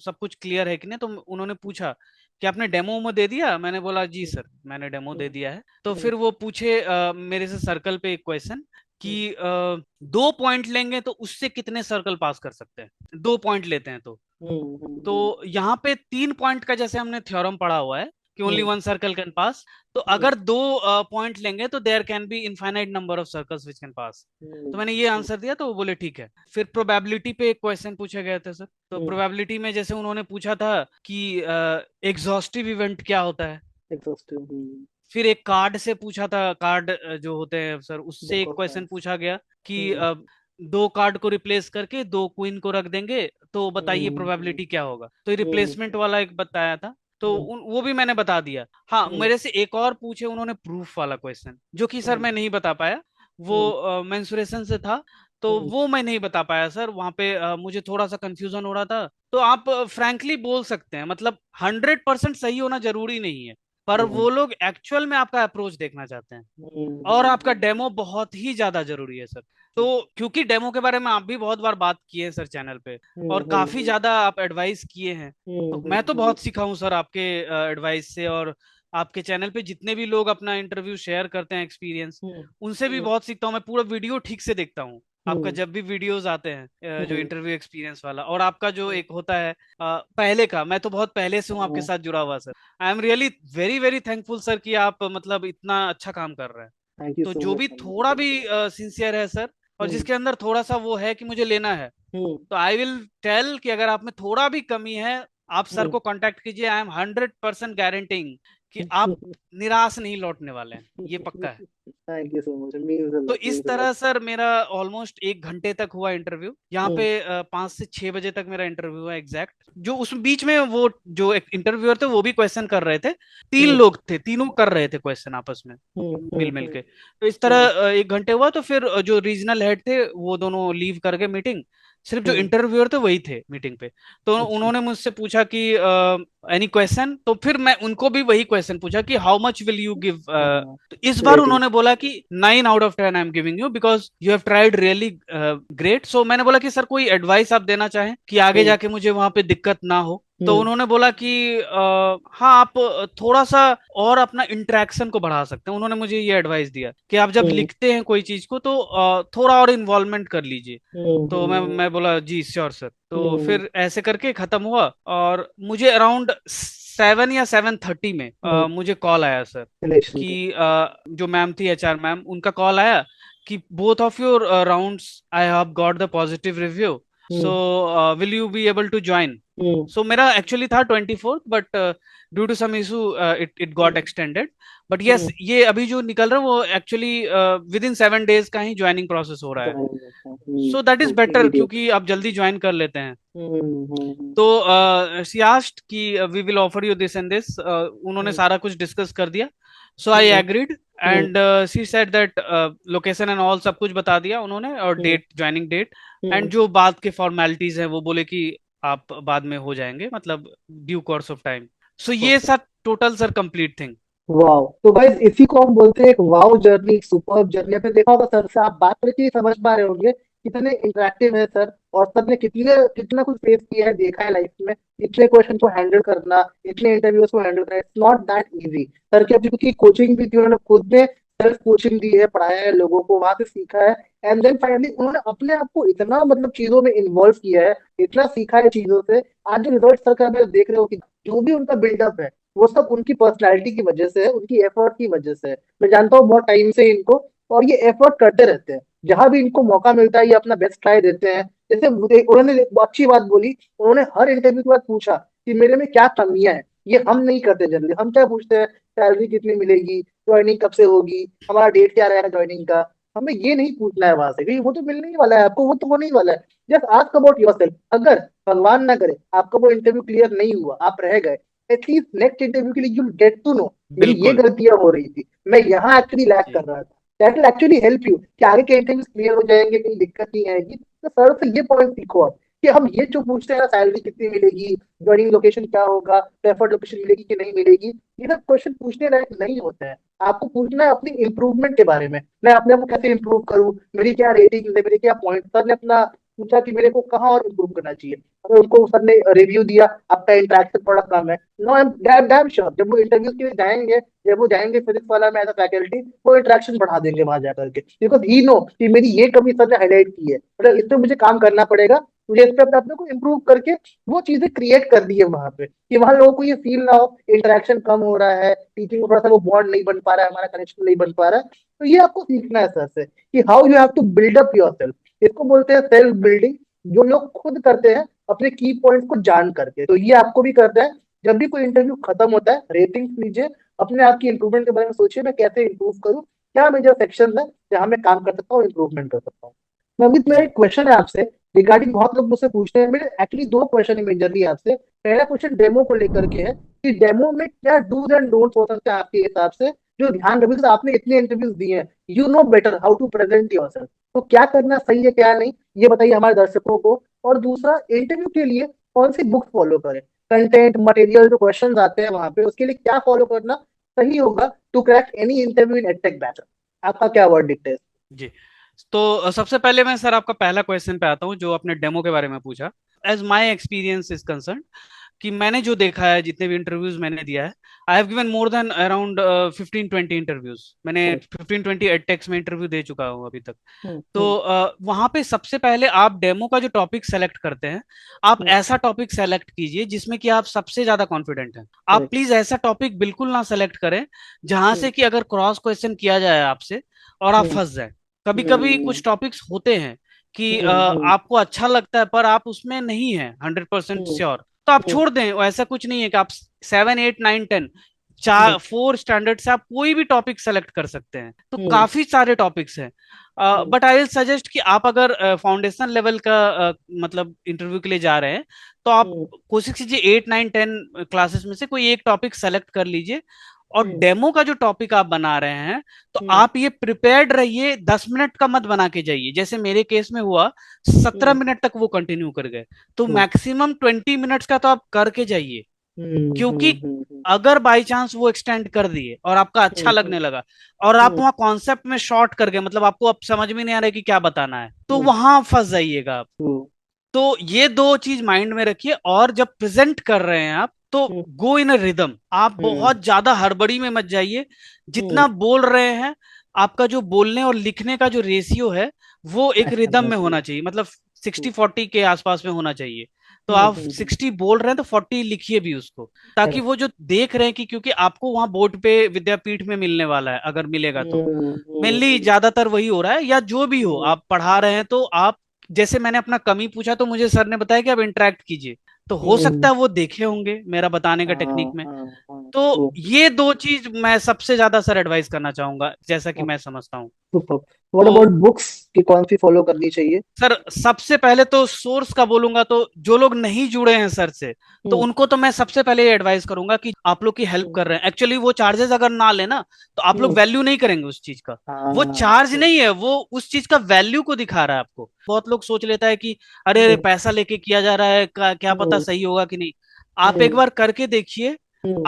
सब कुछ क्लियर है कि नहीं, तो उन्होंने पूछा कि आपने डेमो में दे दिया। मैंने बोला जी हम्म, सर मैंने डेमो दे हम्म, दिया है। तो हम्म, फिर वो पूछे मेरे से सर्कल पे एक क्वेश्चन हम्म, कि 2 पॉइंट लेंगे तो उससे कितने सर्कल पास कर सकते हैं, 2 पॉइंट लेते हैं हम्म, तो यहाँ पे 3 पॉइंट का जैसे हमने थ्योरम पढ़ा हुआ है कि only hmm, one circle can pass. तो हम्म, अगर 2 पॉइंट लेंगे तो there can be infinite number of circles which can pass. तो मैंने ये हम्म, आंसर दिया तो वो बोले ठीक है। फिर प्रोबेबिलिटी पे एक क्वेश्चन पूछे गए थे सर। तो हम्म, प्रोबेबिलिटी में जैसे उन्होंने पूछा था कि एग्जॉस्टिव इवेंट क्या होता है। एग्जॉस्टिव, फिर एक कार्ड से पूछा था, कार्ड जो होते हैं सर, उससे डेक एक ऑफ क्वेश्चन कार्ड्स, पूछा गया कि हम्म, 2 कार्ड को रिप्लेस करके 2 क्वीन को रख देंगे तो बताइए हम्म, प्रोबेबिलिटी क्या होगा। तो हम्म, रिप्लेसमेंट वाला एक बताया था, तो हम्म, वो भी मैंने बता दिया। हाँ, हम्म, मेरे से एक और पूछे उन्होंने प्रूफ वाला क्वेश्चन, जो कि सर हम्म, मैं नहीं बता पाया। हम्म, वो मेंसुरेशन से था, तो हम्म, वो मैं नहीं बता पाया सर। वहां पे मुझे थोड़ा सा कंफ्यूजन हो रहा था। तो आप फ्रैंकली बोल सकते हैं, मतलब 100% सही होना जरूरी नहीं है, पर हम्म, वो लोग एक्चुअल में आपका अप्रोच देखना चाहते हैं। और आपका डेमो बहुत ही ज्यादा जरूरी है सर। तो क्योंकि डेमो के बारे में आप भी बहुत बार बात किए हैं सर चैनल पे, और काफी ज्यादा आप एडवाइस किए हैं। तो मैं तो बहुत सीखा हूँ सर आपके एडवाइस से, और आपके चैनल पे जितने भी लोग अपना इंटरव्यू शेयर करते हैं एक्सपीरियंस, उनसे भी बहुत सीखता हूँ। मैं पूरा वीडियो ठीक से देखता हूँ आपका, जब भी वीडियोस आते हैं जो इंटरव्यू एक्सपीरियंस वाला, और आपका जो एक होता है पहले का। मैं तो बहुत पहले से हूँ आपके साथ जुड़ा हुआ sir. I am really very very thankful sir कि आप मतलब इतना अच्छा काम कर रहे हैं। थैंक यू तो सो जो मच भी सर। थोड़ा भी सिंसियर है सर, और जिसके अंदर थोड़ा सा वो है कि मुझे लेना है, हम्म, तो आई विल टेल कि अगर आप में थोड़ा भी कमी है, आप सर हम्म, को कांटेक्ट कीजिए। आई एम 100% गारंटिंग कि आप निराश नहीं लौटने वाले हैं, ये पक्का है। Thank you so much, means अ तो लॉट, इस मीन्स अ लॉट। तरह सर मेरा ऑलमोस्ट 1 घंटे तक हुआ इंटरव्यू यहाँ पे। 5 से 6 बजे तक मेरा इंटरव्यू हुआ एग्जैक्ट। जो उस बीच में वो जो एक इंटरव्यूअर थे वो भी क्वेश्चन कर रहे थे। 3 लोग थे, तीनों कर रहे थे क्वेश्चन आपस में मिल मिल के। तो इस तरह 1 घंटे हुआ। तो फिर जो रीजनल हेड थे वो दोनों लीव कर गए मीटिंग, सिर्फ जो इंटरव्यूअर थे वही थे मीटिंग पे। तो अच्छा, उन्होंने मुझसे पूछा कि एनी क्वेश्चन, तो फिर मैं उनको भी वही क्वेश्चन पूछा कि how much will you give. हाँ, तो इस बार रेटिंग, उन्होंने बोला कि 9 out of 10 I am giving you because you have tried really great. So मैंने बोला कि सर कोई एडवाइस आप देना चाहें कि आगे हम्म, जाके मुझे वहां पे दिक्कत ना हो। तो हम्म, उन्होंने बोला कि हाँ आप थोड़ा सा और अपना इंटरेक्शन को बढ़ा सकते हैं। उन्होंने मुझे ये एडवाइस दिया कि आप जब हम्म, लिखते हैं कोई चीज को तो थोड़ा और इन्वॉल्वमेंट कर लीजिए। हम्म, तो मैं बोला जी श्योर सर। तो हम्म, फिर ऐसे करके खत्म हुआ, और मुझे अराउंड 7 या 7:30 में मुझे कॉल आया सर इलेक्शन का, कि जो मैम थी, एचआर मैम, उनका कॉल आया कि both of your rounds I have got the positive review, so hmm, will you be able to join. हम्म, सो मेरा एक्चुअली था 24th, but due to some issue it got hmm, extended. But yes, हम्म, ये अभी जो निकल रहा है वो एक्चुअली विद इन 7 days का ही ज्वाइनिंग प्रोसेस हो रहा है। जाएंगे, so that is better, immediate, क्योंकि आप जल्दी ज्वाइन कर लेते हैं। हम्म, हम्म, तो शी आस्क्ड कि we will offer you this and this, उन्होंने हम्म, सारा कुछ डिस्कस कर दिया। So I hmm, agreed, hmm, and she said that location and all सब कुछ बता दिया उन्होंने, और हम्म, डेट, ज्वाइनिंग डेट, एंड हम्म, जो बाद के फॉर्मेलिटीज हैं वो बोले कि आप बाद में हो जाएंगे, मतलब ड्यू कोर्स ऑफ टाइम। सो ये ओके, सब total sir complete thing. Wow. तो भाई इसी को हम बोलते हैं एक वाओ जर्नी, सुपर जर्नी। आपने देखा होगा सर से आप बात करके ही समझ पा रहे होंगे कितने इंटरेक्टिव है सर, और सबने कितने कितना कुछ फेस किया है, देखा है लाइफ में। इतने क्वेश्चन को हैंडल करना, इतने इंटरव्यूज को हैंडल करना, it's not that easy. Sir की अपनी कोचिंग भी थी, उन्होंने खुद ने सेल्फ कोचिंग दी है, पढ़ाया है लोगों को, वहां से सीखा है। एंड देन फाइनली उन्होंने अपने आप को इतना मतलब चीजों में इन्वॉल्व किया है, इतना सीखा है चीजों से। आज जो रिजल्ट सर का आप देख रहे हो कि जो भी उनका बिल्डअप है, वो सब उनकी पर्सनैलिटी की वजह से है, उनकी एफर्ट की वजह से है। मैं जानता हूँ बहुत टाइम से इनको, और ये एफर्ट करते रहते हैं। जहां भी इनको मौका मिलता है ये अपना बेस्ट ट्राई देते हैं। जैसे उन्होंने एक अच्छी बात बोली, उन्होंने हर इंटरव्यू के बाद पूछा कि मेरे में क्या कमियां हैं। ये हम नहीं करते जनरली। हम क्या पूछते हैं, सैलरी कितनी मिलेगी, ज्वाइनिंग कब से होगी, हमारा डेट क्या रहेगा ज्वाइनिंग का। हमें ये नहीं पूछना है वहां से, क्योंकि वो तो मिलने ही वाला है आपको, वो तो होने ही वाला है। Just ask about yourself. अगर भगवान ना करे आपका वो इंटरव्यू क्लियर नहीं हुआ, आप रह गए, एटलीस्ट नेक्स्ट इंटरव्यू के लिए यू गेट टू नो मेरी ये बिल्कुल। गलतियां हो रही थी, मैं यहाँ एक्चुअली लैक कर जी रहा था। That will actually help you कि आगे के इंटरव्यूज क्लियर हो जाएंगे, कोई दिक्कत नहीं आएगी। तो सर से ये पॉइंट सीखो आप कि हम ये जो पूछते हैं ना, सैलरी कितनी मिलेगी, ज्वाइनिंग लोकेशन क्या होगा, प्रेफर्ड लोकेशन मिलेगी कि नहीं मिलेगी, ये सब क्वेश्चन पूछने लायक नहीं होते हैं। आपको पूछना है अपनी इंप्रूवमेंट के बारे में, मैं अपने आप को कैसे इंप्रूव करूँ, मेरी क्या रेटिंग है, मेरे क्या पॉइंट। सर ने अपना पूछा कि मेरे को कहाँ और इम्प्रूव करना चाहिए, अगर उनको सर ने रिव्यू दिया, आपका इंटरेक्शन बड़ा कम है, no I am damn damn sure जब वो इंटरव्यू के लिए जाएंगे, जब वो जाएंगे फिजिक्स वाला में एज अ फैकल्टी, वो इंटरेक्शन बढ़ा देंगे वहां जाकर के, बिकॉज ही नो कि मेरी ये कमी सर ने हाईलाइट की है, मतलब इस पे मुझे काम करना पड़ेगा, मुझे इस पे अपने अपने को इम्प्रूव करके वो चीजें क्रिएट कर दी है वहां पे, कि वहां लोगों को ये फील ना हो इंटरेक्शन कम हो रहा है, टीचिंग में थोड़ा सा वो बॉन्ड नहीं बन पा रहा है, हमारा कनेक्शन नहीं बन पा रहा है। तो ये आपको सीखना है सर से कि how you have to build up yourself, इसको बोलते हैं सेल्फ बिल्डिंग, जो लोग खुद करते हैं अपने की पॉइंट्स को जान करके। तो ये आपको भी करना है, जब भी कोई इंटरव्यू खत्म होता है रेटिंग्स लीजिए, अपने आप की इंप्रूवमेंट के बारे में सोचिए, मैं कैसे इंप्रूव करूँ, क्या मेजर सेक्शन है जहाँ मैं काम कर सकता हूँ, इंप्रूवमेंट कर सकता हूँ। नवनीत, मेरा जी एक क्वेश्चन है आपसे रिगार्डिंग, बहुत लोग मुझसे पूछते हैं, मेरे एक्चुअली दो क्वेश्चन है मेजरली आपसे। पहला क्वेश्चन डेमो को लेकर के है कि डेमो में क्या डूज एंड डोंट्स हो सकते हैं आपके हिसाब से, जो ध्यान रखिए, because आपने इतने इंटरव्यूज दिए हैं, you know better how to present yourself, तो क्या करना सही है क्या नहीं, ये बताइए हमारे दर्शकों को। और दूसरा, इंटरव्यू के लिए कौन सी बुक फॉलो करें, कंटेंट मटेरियल जो क्वेश्चंस आते हैं वहां पे, उसके लिए क्या फॉलो करना सही होगा to crack any interview in edtech batch. आपका क्या वर्ड डिक्ट है? जी। तो सबसे पहले मैं सर आपका पहला क्वेश्चन पे आता हूँ जो आपने डेमो के बारे में पूछा। As my experience is concern, कि मैंने जो देखा है, जितने भी इंटरव्यूज मैंने दिया है, I have given more than around 15-20 interviews. मैंने 15-20 एडटेक्स में इंटरव्यू दे चुका हूँ अभी तक। तो वहां पे सबसे पहले आप डेमो का जो टॉपिक सेलेक्ट करते हैं, आप ऐसा टॉपिक सेलेक्ट कीजिए जिसमें कि आप सबसे ज्यादा कॉन्फिडेंट हैं। आप करेक्ट। प्लीज ऐसा टॉपिक बिल्कुल ना सेलेक्ट करें जहां से कि अगर क्रॉस क्वेश्चन किया जाए आपसे और आप फंस जाए। कभी कभी कुछ टॉपिक्स होते हैं कि आपको अच्छा लगता है पर आप उसमें नहीं है 100% श्योर, तो आप छोड़ दें। ऐसा कुछ नहीं है कि आप 7, 8, 9, 10 चार 4 स्टैंडर्ड से आप कोई भी टॉपिक सेलेक्ट कर सकते हैं। तो काफी सारे टॉपिक्स हैं। बट आई विल सजेस्ट कि आप अगर फाउंडेशन लेवल का मतलब इंटरव्यू के लिए जा रहे हैं, तो आप कोशिश कीजिए 8, 9, 10 क्लासेस में से कोई एक टॉपिक सेलेक्ट कर लीजिए। और डेमो का जो टॉपिक आप बना रहे हैं, तो आप ये प्रिपेयर्ड रहिए, 10 मिनट का मत बना के जाइए। जैसे मेरे केस में हुआ, 17 मिनट तक वो कंटिन्यू कर गए। तो मैक्सिमम 20 मिनट्स का तो आप करके जाइए, क्योंकि अगर बाई चांस वो एक्सटेंड कर दिए और आपका अच्छा लगने लगा और आप वहां कॉन्सेप्ट में शॉर्ट कर गए, मतलब आपको अब समझ में नहीं आ रहा है कि क्या बताना है, तो वहां फंस जाइएगा आप। तो ये दो चीज माइंड में रखिए। और जब प्रेजेंट कर रहे हैं आप, तो गो इन अ रिदम, आप बहुत ज्यादा हड़बड़ी में मत जाइए। जितना बोल रहे हैं, आपका जो बोलने और लिखने का जो रेशियो है, वो एक रिदम में होना चाहिए, मतलब 60-40 के आसपास में होना चाहिए। तो आप 60 बोल रहे हैं तो 40 लिखिए भी उसको, ताकि वो जो देख रहे हैं कि, क्योंकि आपको वहां बोर्ड पे विद्यापीठ में मिलने वाला है, अगर मिलेगा तो मेनली ज्यादातर वही हो रहा है। या जो भी हो, आप पढ़ा रहे हैं तो आप, जैसे मैंने अपना कमी पूछा तो मुझे सर ने बताया कि आप इंटरेक्ट कीजिए, तो हो सकता है वो देखे होंगे मेरा बताने का टेक्निक में। तो ये दो चीज मैं सबसे ज्यादा सर एडवाइस करना चाहूंगा, जैसा कि मैं समझता हूँ। व्हाट तो अबाउट बुक्स की कौन सी फॉलो करनी चाहिए? सर सबसे पहले तो सोर्स का बोलूंगा, तो जो लोग नहीं जुड़े हैं सर से, तो उनको तो मैं सबसे पहले ये एडवाइस करूंगा कि आप लोग की हेल्प कर रहे हैं। एक्चुअली वो चार्जेस अगर ना लेना, तो आप लोग वैल्यू नहीं करेंगे उस चीज का। वो चार्ज नहीं है, वो उस चीज का वैल्यू को दिखा रहा है आपको। बहुत लोग सोच लेता है कि अरे अरे पैसा लेके किया जा रहा है, क्या पता सही होगा कि नहीं। आप एक बार करके देखिए,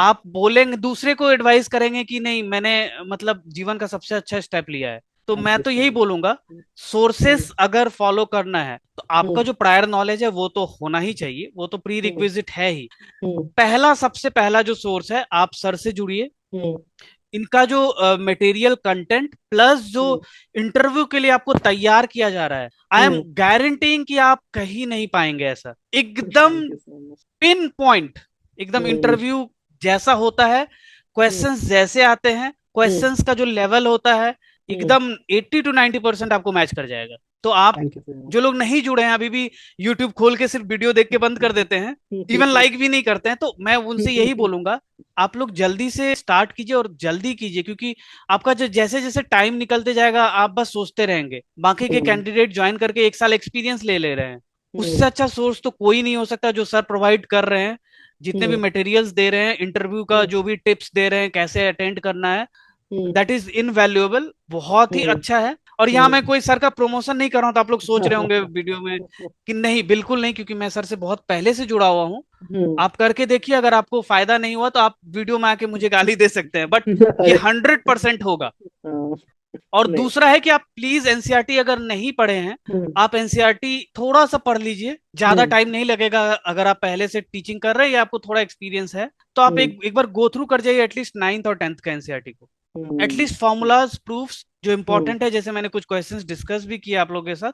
आप बोलेंगे, दूसरे को एडवाइस करेंगे कि नहीं, मैंने मतलब जीवन का सबसे अच्छा स्टेप लिया है। तो मैं तो यही बोलूंगा, सोर्सेस अगर फॉलो करना है, तो आपका जो प्रायर नॉलेज है वो तो होना ही चाहिए, वो तो प्री रिक्विजिट है ही। पहला, सबसे पहला जो सोर्स है, आप सर से जुड़िए। इनका जो मटेरियल कंटेंट प्लस जो इंटरव्यू के लिए आपको तैयार किया जा रहा है, आई एम गारंटीइंग कि आप कहीं नहीं पाएंगे ऐसा। एकदम पिन पॉइंट, एकदम इंटरव्यू जैसा होता है, क्वेश्चंस जैसे आते हैं, क्वेश्चंस का जो लेवल होता है, एकदम 80 to 90% आपको मैच कर जाएगा। तो आप, थैंक यू सो जो लोग नहीं जुड़े हैं अभी भी, यूट्यूब खोल के सिर्फ वीडियो देख के बंद कर देते हैं, इवन लाइक भी नहीं करते हैं, तो मैं उनसे यही बोलूंगा, आप लोग जल्दी से स्टार्ट कीजिए और जल्दी कीजिए। क्योंकि आपका जो जैसे जैसे टाइम निकलते जाएगा, आप बस सोचते रहेंगे, बाकी के कैंडिडेट ज्वाइन करके 1 साल एक्सपीरियंस ले ले रहे हैं। उससे अच्छा सोर्स तो कोई नहीं हो सकता जो सर प्रोवाइड कर रहे हैं, जितने भी मटेरियल्स दे रहे हैं, इंटरव्यू का जो भी टिप्स दे रहे हैं, कैसे अटेंड करना है, दैट इज इनवैल्यूएबल, बहुत ही अच्छा है। और यहाँ मैं हम्म, कोई सर का प्रमोशन नहीं कर रहा हूँ, तो आप लोग सोच रहे होंगे वीडियो में कि नहीं, बिल्कुल नहीं, क्योंकि मैं सर से बहुत पहले से जुड़ा हुआ हूँ। हम्म, आप करके देखिए, अगर आपको फायदा नहीं हुआ तो आप वीडियो में आके मुझे गाली दे सकते हैं, बट ये अरे 100% होगा। हाँ, और नहीं, दूसरा है कि आप प्लीज एनसीईआरटी अगर नहीं पढ़े हैं, हम्म, आप एनसीईआरटी थोड़ा सा पढ़ लीजिए, ज्यादा हम्म, टाइम नहीं लगेगा। अगर आप पहले से टीचिंग कर रहे हैं या आपको थोड़ा एक्सपीरियंस है, तो आप हम्म, एक बार गो थ्रू कर जाइए एटलीस्ट 9th और 10th का एनसीईआरटी को। हम्म, एटलीस्ट फॉर्मूलाज, प्रूफ्स जो हम्म, इंपॉर्टेंट है, जैसे मैंने कुछ क्वेश्चंस डिस्कस भी किए आप लोगों के साथ,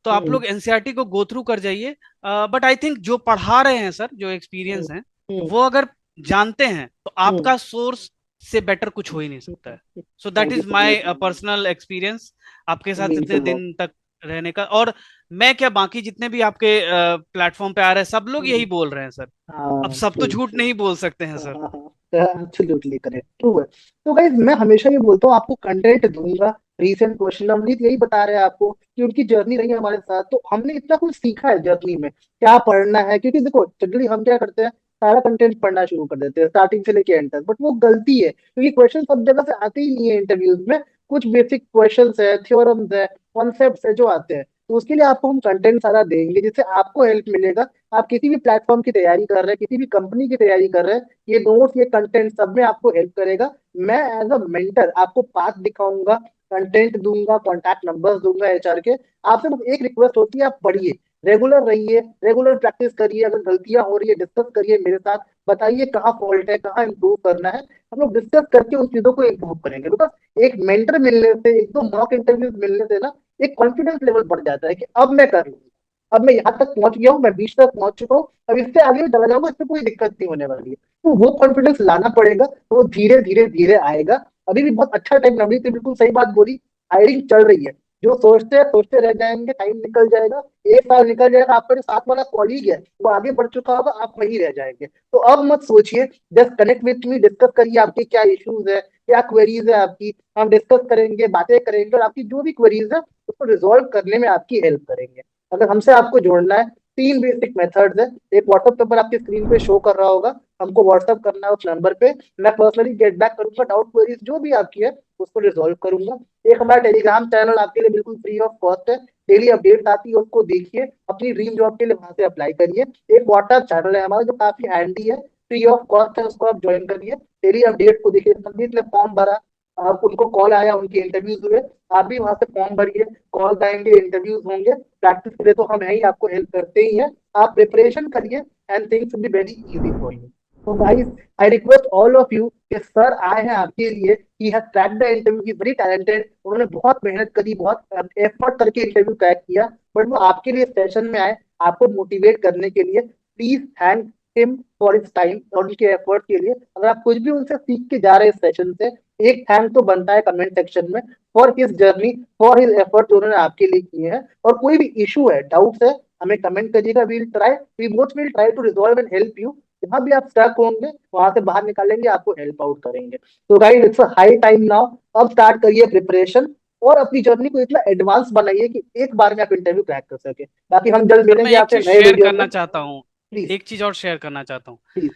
तो आप हम्म, लोग एनसीईआरटी को गो थ्रू कर जाइए। बट आई थिंक जो पढ़ा रहे हैं सर, जो हम्म, एक्सपीरियंस हैं, हम्म, वो अगर जानते हैं तो हम्म, आपका सोर्स से बेटर कुछ हो ही नहीं सकता है। So that thank you is so my much. Personal experience आपके साथ मीन्स अ इतने लॉट। दिन तक रहने का। और मैं क्या, बाकी जितने भी आपके प्लेटफॉर्म पे आ रहे हैं, सब लोग यही बोल रहे हैं सर। अब हाँ सब तो ट्रू झूठ ट्रू। नहीं बोल सकते हैं हाँ सर। हाँ हाँ, एब्सोल्युटली करेक्ट, ट्रू है। तो गाइस मैं हमेशा ये बोलता हूँ आपको कंटेंट दूंगा। रिसेंट क्वेश्चन नवनीत यही बता रहे हैं आपको कि उनकी जर्नी रही है हमारे साथ, तो हमने इतना कुछ सीखा है जर्नी में, क्या पढ़ना है। क्योंकि देखो जनरली हम क्या करते हैं, सारा कंटेंट पढ़ना शुरू कर देते हैं स्टार्टिंग से लेके एंड तक, बट वो गलती है क्योंकि क्वेश्चन सब जगह से आते ही नहीं है इंटरव्यूज में। कुछ बेसिक क्वेश्चंस है, थ्योरम्स है, कॉन्सेप्ट्स है जो आते हैं, तो उसके लिए आपको हम कंटेंट सारा देंगे जिससे आपको हेल्प मिलेगा। आप किसी भी प्लेटफॉर्म की तैयारी कर रहे हैं, किसी भी कंपनी की तैयारी कर रहे हैं, ये नोट्स ये कंटेंट सब में आपको हेल्प करेगा। मैं एज अ मेंटर आपको पाथ दिखाऊंगा, कंटेंट दूंगा, कॉन्टैक्ट नंबर्स दूंगा एचआर के। आपसे बस एक रिक्वेस्ट होती है, आप पढ़िए, रेगुलर रहिए, रेगुलर प्रैक्टिस करिए, अगर गलतियां हो रही है डिस्कस करिए मेरे साथ, बताइए कहाँ फॉल्ट है, कहाँ इंप्रूव करना है। हम लोग डिस्कस करके उन चीजों को इंप्रूव करेंगे। बिकॉज एक मेंटर मिलने से, एक दो मॉक इंटरव्यूज मिलने से ना, एक कॉन्फिडेंस लेवल बढ़ जाता है कि अब मैं कर लूंगा, अब मैं यहाँ तक पहुंच गया हूँ, मैं बीच तक पहुंच चुका हूँ, अब इससे आगे भी चला जाऊंगा, इसमें कोई दिक्कत नहीं होने वाली है। तो वो कॉन्फिडेंस लाना पड़ेगा, तो वो धीरे धीरे धीरे आएगा। अभी भी बहुत अच्छा टाइम, नवनीत ने बिल्कुल सही बात बोली, हायरिंग चल रही है। जो सोचते हैं सोचते रह जाएंगे, टाइम निकल जाएगा, एक साल निकल जाएगा, आपका जो साथ वाला कॉलीग है वो आगे बढ़ चुका होगा, आप वहीं रह जाएंगे। तो अब मत सोचिए, just connect with me, discuss करिए आपके क्या इश्यूज है, क्या क्वेरीज है आपकी, हम डिस्कस करेंगे, बातें करेंगे, और आपकी जो भी क्वेरीज है उसको रिजॉल्व करने में आपकी हेल्प करेंगे। अगर हमसे आपको जोड़ना है, तीन बेसिक मेथड्स है। एक व्हाट्सएप नंबर आपकी स्क्रीन पे शो कर रहा होगा, हमको व्हाट्सएप करना है उस नंबर पे, मैं पर्सनली गेट बैक करूंगा, डाउट क्वेरीज जो भी आपकी है उसको रिजॉल्व करूंगा। एक हमारा टेलीग्राम चैनल आपके लिए बिल्कुल फ्री ऑफ कॉस्ट है, डेली अपडेट्स आती है, उसको देखिए, अपनी ड्रीम जॉब के लिए वहां से अप्लाई करिए। एक व्हाट्सएप चैनल है हमारा जो काफी हैंडी है, फ्री ऑफ कॉस्ट है, उसको आप ज्वाइन करिए, डेली अपडेट को देखिए। संदीप ने फॉर्म भरा, आप उनको कॉल आया, उनके इंटरव्यूज हुए, आप भी वहां से फॉर्म भरिए, कॉल आएंगे, इंटरव्यूज होंगे। प्रैक्टिस के लिए तो हम यही आपको हेल्प करते ही हैं, आप प्रिपरेशन करिए and things will be very easy for you. तो guys I request all of you कि सर आए हैं आपके लिए, he has cracked the interview, he very talented, उन्होंने बहुत मेहनत करी, बहुत एफर्ट करके इंटरव्यू क्रैक किया, बट वो आपके लिए सेशन में आए आपको मोटिवेट करने के लिए। Please thank him for his time और उनके एफर्ट के लिए। अगर आप कुछ भी उनसे सीख के जा रहे हैं सेशन से, एक थैंक तो बनता है कमेंट सेक्शन में, for his journey, for his effort जो उन्होंने आपके लिए किए हैं। और कोई भी इशू है, डाउट्स है, हमें कमेंट करिएगा, we both will try to resolve and help you. जहां भी आप स्टक होंगे वहां से बाहर निकालेंगे, आपको हेल्प आउट करेंगे। तो guys it's high time now, अब स्टार्ट करिए प्रिपरेशन, और अपनी जर्नी को इतना एडवांस बनाइए कि एक बार में आप इंटरव्यू क्रैक कर सके। बाकी हम जल्द सर मैं मिलेंगे एक आपसे चीज नए शेयर वीडियो में। करना चाहता हूँ, प्लीज एक चीज और शेयर करना चाहता हूँ। प्लीज।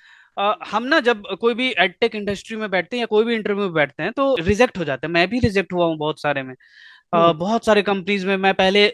हम ना जब कोई भी एडटेक इंडस्ट्री में बैठते हैं या कोई भी इंटरव्यू में बैठते हैं, तो रिजेक्ट हो जाते हैं। मैं भी रिजेक्ट हुआ हूँ बहुत सारे में। हम्म, बहुत सारे कंपनीज में मैं पहले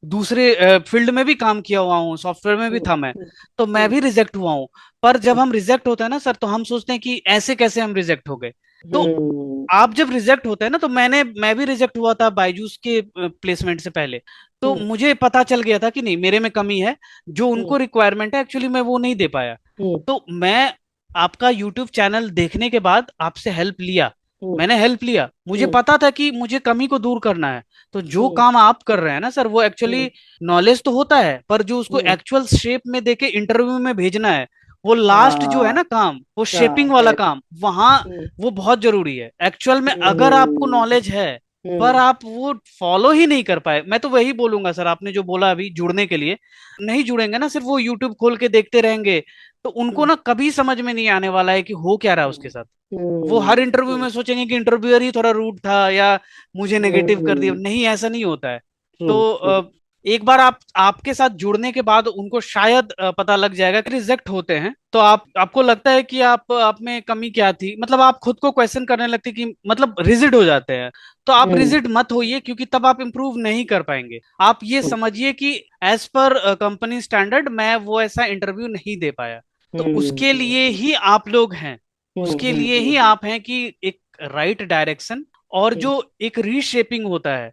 दूसरे फील्ड में भी काम किया हुआ हूँ, सॉफ्टवेयर में भी हम्म, था मैं। हम्म, तो मैं हम्म, भी रिजेक्ट हुआ हूँ। पर जब हम रिजेक्ट होते हैं ना सर, तो हम सोचते हैं कि ऐसे कैसे हम रिजेक्ट हो गए। तो हम्म, आप जब रिजेक्ट होते हैं ना, तो मैं भी रिजेक्ट हुआ था बायजूस के प्लेसमेंट से पहले। तो हम्म, मुझे पता चल गया था कि नहीं, मेरे में कमी है, जो हम्म, उनको रिक्वायरमेंट है एक्चुअली मैं वो नहीं दे पाया। हम्म, तो मैं आपका यूट्यूब चैनल देखने के बाद आपसे हेल्प लिया। हम्म, मैंने हेल्प लिया, मुझे हम्म, पता था कि मुझे कमी को दूर करना है। तो जो हम्म, काम आप कर रहे हैं ना सर, वो हम्म, एक्चुअली नॉलेज तो होता है, पर जो उसको हम्म, एक्चुअल शेप में देके इंटरव्यू में भेजना है, वो लास्ट जो है हाँ ना काम, वो हाँ शेपिंग वाला करेक्ट। काम, वहां हम्म, वो बहुत जरूरी है एक्चुअल में। अगर आपको हम्म, नॉलेज है पर हम्म, आप वो फॉलो ही नहीं कर पाए, मैं तो वही बोलूंगा सर, आपने जो बोला अभी जुड़ने के लिए, नहीं जुड़ेंगे ना, सिर्फ वो यूट्यूब खोल के देखते रहेंगे, तो उनको हम्म, ना कभी समझ में नहीं आने वाला है कि हो क्या रहा है उसके साथ। वो हम्म, हर इंटरव्यू में सोचेंगे कि इंटरव्यूअर ही थोड़ा रूड था या मुझे नेगेटिव कर दिया। हम्म, नहीं, ऐसा नहीं होता है। ट्रू तो ट्रू। एक बार आप आपके साथ जुड़ने के बाद उनको शायद पता लग जाएगा कि रिजेक्ट होते हैं, तो आपको लगता है कि आप में कमी क्या थी, मतलब आप खुद को क्वेश्चन करने लगते हैं कि मतलब रिजिड हो जाते हैं। तो आप हम्म रिजिड मत होइए, क्योंकि तब आप इंप्रूव नहीं कर पाएंगे। आप ये हम्म समझिए कि एज पर कंपनी स्टैंडर्ड मैं वो ऐसा इंटरव्यू नहीं दे पाया। तो उसके हम्म लिए ही आप लोग हैं, उसके लिए ही आप हैं कि एक राइट डायरेक्शन और जो एक रीशेपिंग होता है।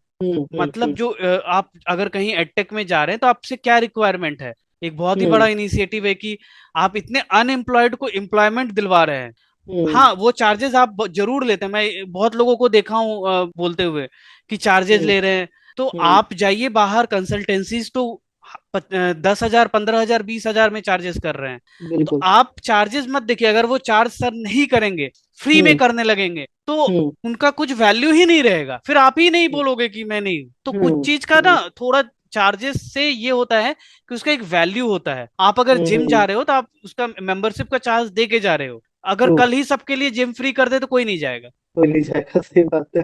मतलब जो आप अगर कहीं एडटेक में जा रहे हैं तो आपसे क्या रिक्वायरमेंट है। एक बहुत ही बड़ा हम्म इनिशिएटिव है कि आप इतने अनएम्प्लॉयड को एम्प्लॉयमेंट दिलवा रहे हैं। हम्म हाँ, वो चार्जेस आप जरूर लेते हैं, मैं बहुत लोगों को देखा हूँ बोलते हुए कि चार्जेस हम्म ले रहे हैं। तो हम्म, आप जाइए बाहर कंसल्टेंसीज तो 10,000 15,000 20,000 में चार्जेस कर रहे हैं। तो बिल्कुल। आप चार्जेस मत देखिए, अगर वो चार्ज सर नहीं करेंगे, फ्री में हम्म करने लगेंगे, तो हम्म उनका कुछ वैल्यू ही नहीं रहेगा। फिर आप ही नहीं बोलोगे कि मैं नहीं। तो कुछ हम्म चीज का ना थोड़ा चार्जेस से ये होता है कि उसका एक वैल्यू होता है। आप अगर जिम जा हम्म रहे हो तो आप उसका मेंबरशिप का चार्ज दे के जा रहे हो। अगर ट्रू। कल ही सबके लिए जिम फ्री कर दे तो कोई नहीं जाएगा। कोई नहीं जाएगा, सही बात है।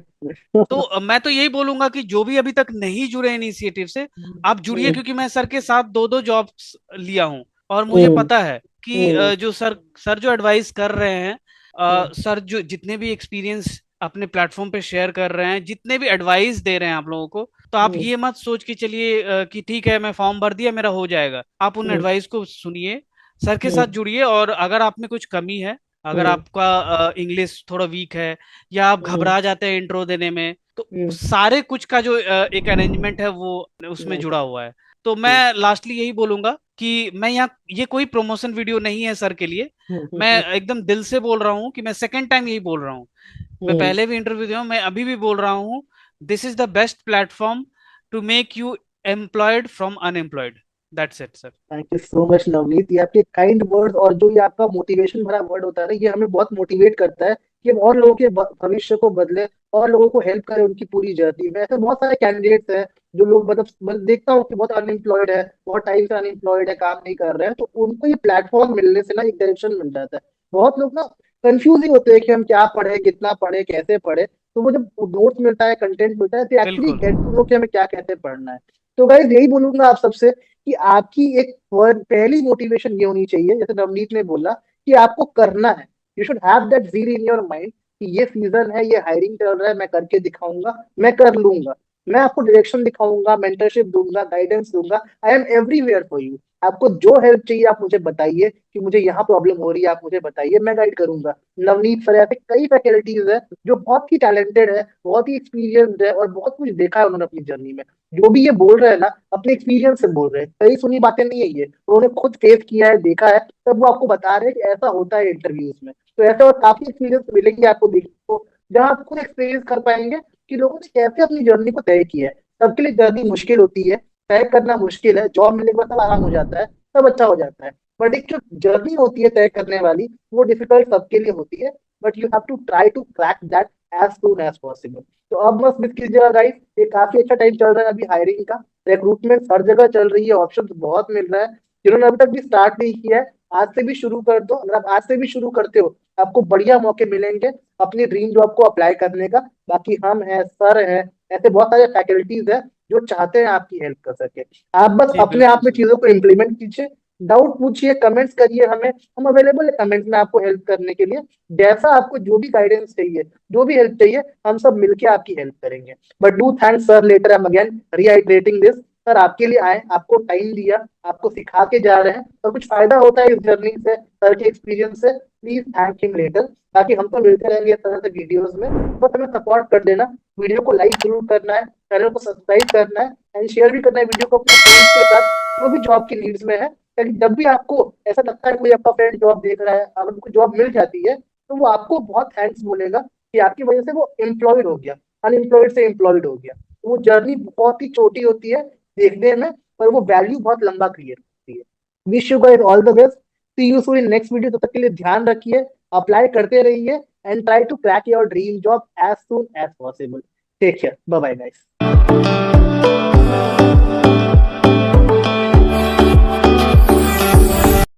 तो मैं तो यही बोलूंगा कि जो भी अभी तक नहीं जुड़े इनिशिएटिव से, आप जुड़िए, हम्म क्योंकि मैं सर के साथ दो दो जॉब्स लिया हूं। और मुझे हम्म पता है कि हम्म जो सर सर जो एडवाइस कर रहे हैं, हम्म सर जो जितने भी एक्सपीरियंस अपने प्लेटफॉर्म पे शेयर कर रहे हैं, जितने भी एडवाइस दे रहे हैं आप लोगों को, तो आप हम्म ये मत सोच के चलिए कि ठीक है मैं फॉर्म भर दिया मेरा हो जाएगा। आप उन हम्म एडवाइस को सुनिए, सर के साथ हम्म जुड़िए। और अगर आप में कुछ कमी है, अगर हम्म आपका इंग्लिश थोड़ा वीक है, या आप हम्म घबरा जाते हैं इंट्रो देने में, तो हम्म सारे कुछ का जो एक अरेंजमेंट है वो उसमें जुड़ा हुआ है। तो मैं लास्टली यही बोलूंगा कि मैं यहाँ, ये कोई प्रमोशन वीडियो नहीं है सर के लिए। मैं हम्म एकदम दिल से बोल रहा हूँ कि मैं सेकंड टाइम यही बोल रहा हूँ। मैं हम्म पहले भी इंटरव्यू दिया हूँ, मैं अभी भी बोल रहा हूँ, this is the best platform to make you employed from unemployed. That's it sir. Thank you so much Navneet, ये आपके काइंड वर्ड्स और जो ये आपका मोटिवेशन भरा वर्ड होता है ना, ये हमें बहुत मोटिवेट करता है कि हम और लोगों के भविष्य को बदले और लोगों को हेल्प करें उनकी पूरी जर्नी में। ऐसे बहुत सारे कैंडिडेट्स हैं जो लोग देखता हूँ कि बहुत अनएम्प्लॉयड है, बहुत टाइम से अनएम्प्लॉयड है, काम नहीं कर रहे हैं, तो उनको ये प्लेटफॉर्म मिलने से ना एक डायरेक्शन मिल जाता है। बहुत लोग ना कंफ्यूज ही होते हैं कि हम क्या पढ़े, कितना पढ़े, कैसे पढ़े। तो वो जब नोट्स मिलता है, कंटेंट मिलता है, तो एक्चुअली बिल्कुल। गेट टू नो कि हमें क्या कैसे पढ़ना है। तो गाइस यही बोलूंगा आप सबसे कि आपकी एक पहली मोटिवेशन ये होनी चाहिए, जैसे नवनीत ने बोला, कि आपको करना है। You should have that zeal in your mind कि ये सीजन है, ये हायरिंग चल रहा है, मैं करके दिखाऊंगा, मैं कर लूंगा। मैं आपको डायरेक्शन दिखाऊंगा, मेंटरशिप दूंगा, गाइडेंस दूंगा। I am everywhere for you. आपको जो हेल्प चाहिए आप मुझे बताइए कि मुझे यहाँ प्रॉब्लम हो रही है, आप मुझे बताइए, मैं गाइड करूंगा। नवनीत सर ऐसे कई फैकल्टीज है जो बहुत ही टैलेंटेड है, बहुत ही एक्सपीरियंस्ड है और बहुत कुछ देखा है उन्होंने अपनी जर्नी में। जो भी ये बोल रहे हैं ना, अपने एक्सपीरियंस से बोल रहे हैं, कई सुनी बातें नहीं है ये, उन्होंने खुद फेस किया है, देखा है, तब वो आपको बता रहे हैं कि ऐसा होता है इंटरव्यूज में। तो ऐसे और काफी एक्सपीरियंस मिलेंगे आपको देखने को, जहाँ आप खुद एक्सपीरियंस कर पाएंगे कि लोगों ने कैसे अपनी जर्नी को तय किया है। सबके लिए जर्नी मुश्किल होती है, तय करना मुश्किल है, जॉब मिलने के बाद सब आराम हो जाता है, सब अच्छा हो जाता है। बट एक जो जर्नी होती है तय करने वाली, वो डिफिकल्ट सबके लिए होती है। But you have to try to crack that as soon as possible. तो अब मत मिस कीजिएगा गाइस, ये काफी अच्छा टाइम चल रहा है अभी हायरिंग का। रिक्रूटमेंट हर जगह चल रही है, ऑप्शन बहुत मिल रहा है। जिन्होंने अभी तक भी स्टार्ट नहीं किया है, आज से भी शुरू कर दो। अगर आप आज से भी शुरू करते हो, आपको बढ़िया मौके मिलेंगे अपनी ड्रीम जॉब को अप्लाई करने का। बाकी हम हैं, सर हैं, ऐसे बहुत सारे फैकल्टीज हैं जो चाहते हैं आपकी हेल्प कर सके। आप बस जी अपने बिल्कुल आप में सर। चीजों को इम्प्लीमेंट कीजिए, डाउट पूछिए, कमेंट्स करिए हमें, हम अवेलेबल है कमेंट्स में आपको हेल्प करने के लिए। जैसा आपको जो भी गाइडेंस चाहिए, जो भी हेल्प चाहिए, हम सब मिलके आपकी हेल्प करेंगे। But do thanks sir later, I am again reiterating this. Sir आपके लिए आए, आपको टाइम दिया, आपको सिखा के जा रहे हैं, और कुछ फायदा होता है इस जर्नी से, सर के एक्सपीरियंस से, प्लीज थैंक हिम लेटर। बाकी हम तो मिलते रहेंगे इस तरह से वीडियोस में, बस हमें सपोर्ट कर देना। वीडियो को लाइक जरूर करना है, चैनल को सब्सक्राइब करना है, एंड शेयर भी करना है वीडियो को अपने फ्रेंड्स के साथ जो भी जॉब की नीड्स में है। ताकि जब भी आपको ऐसा लगता है कोई आपका फ्रेंड जॉब देख रहा है, अगर उनको जॉब मिल जाती है, तो वो आपको बहुत थैंक्स बोलेगा कि आपकी वजह से वो एम्प्लॉयड हो गया, अनएम्प्लॉयड से एम्प्लॉयड हो गया। तो वो जर्नी बहुत ही छोटी होती है देखने में, पर वो वैल्यू बहुत लंबा क्रिएट होती है। Wish you guys all the best, see you soon in next video. तब तक के लिए ध्यान रखिए, अप्लाई करते रहिए, and try to crack your dream job as soon as possible. Take care, bye bye guys.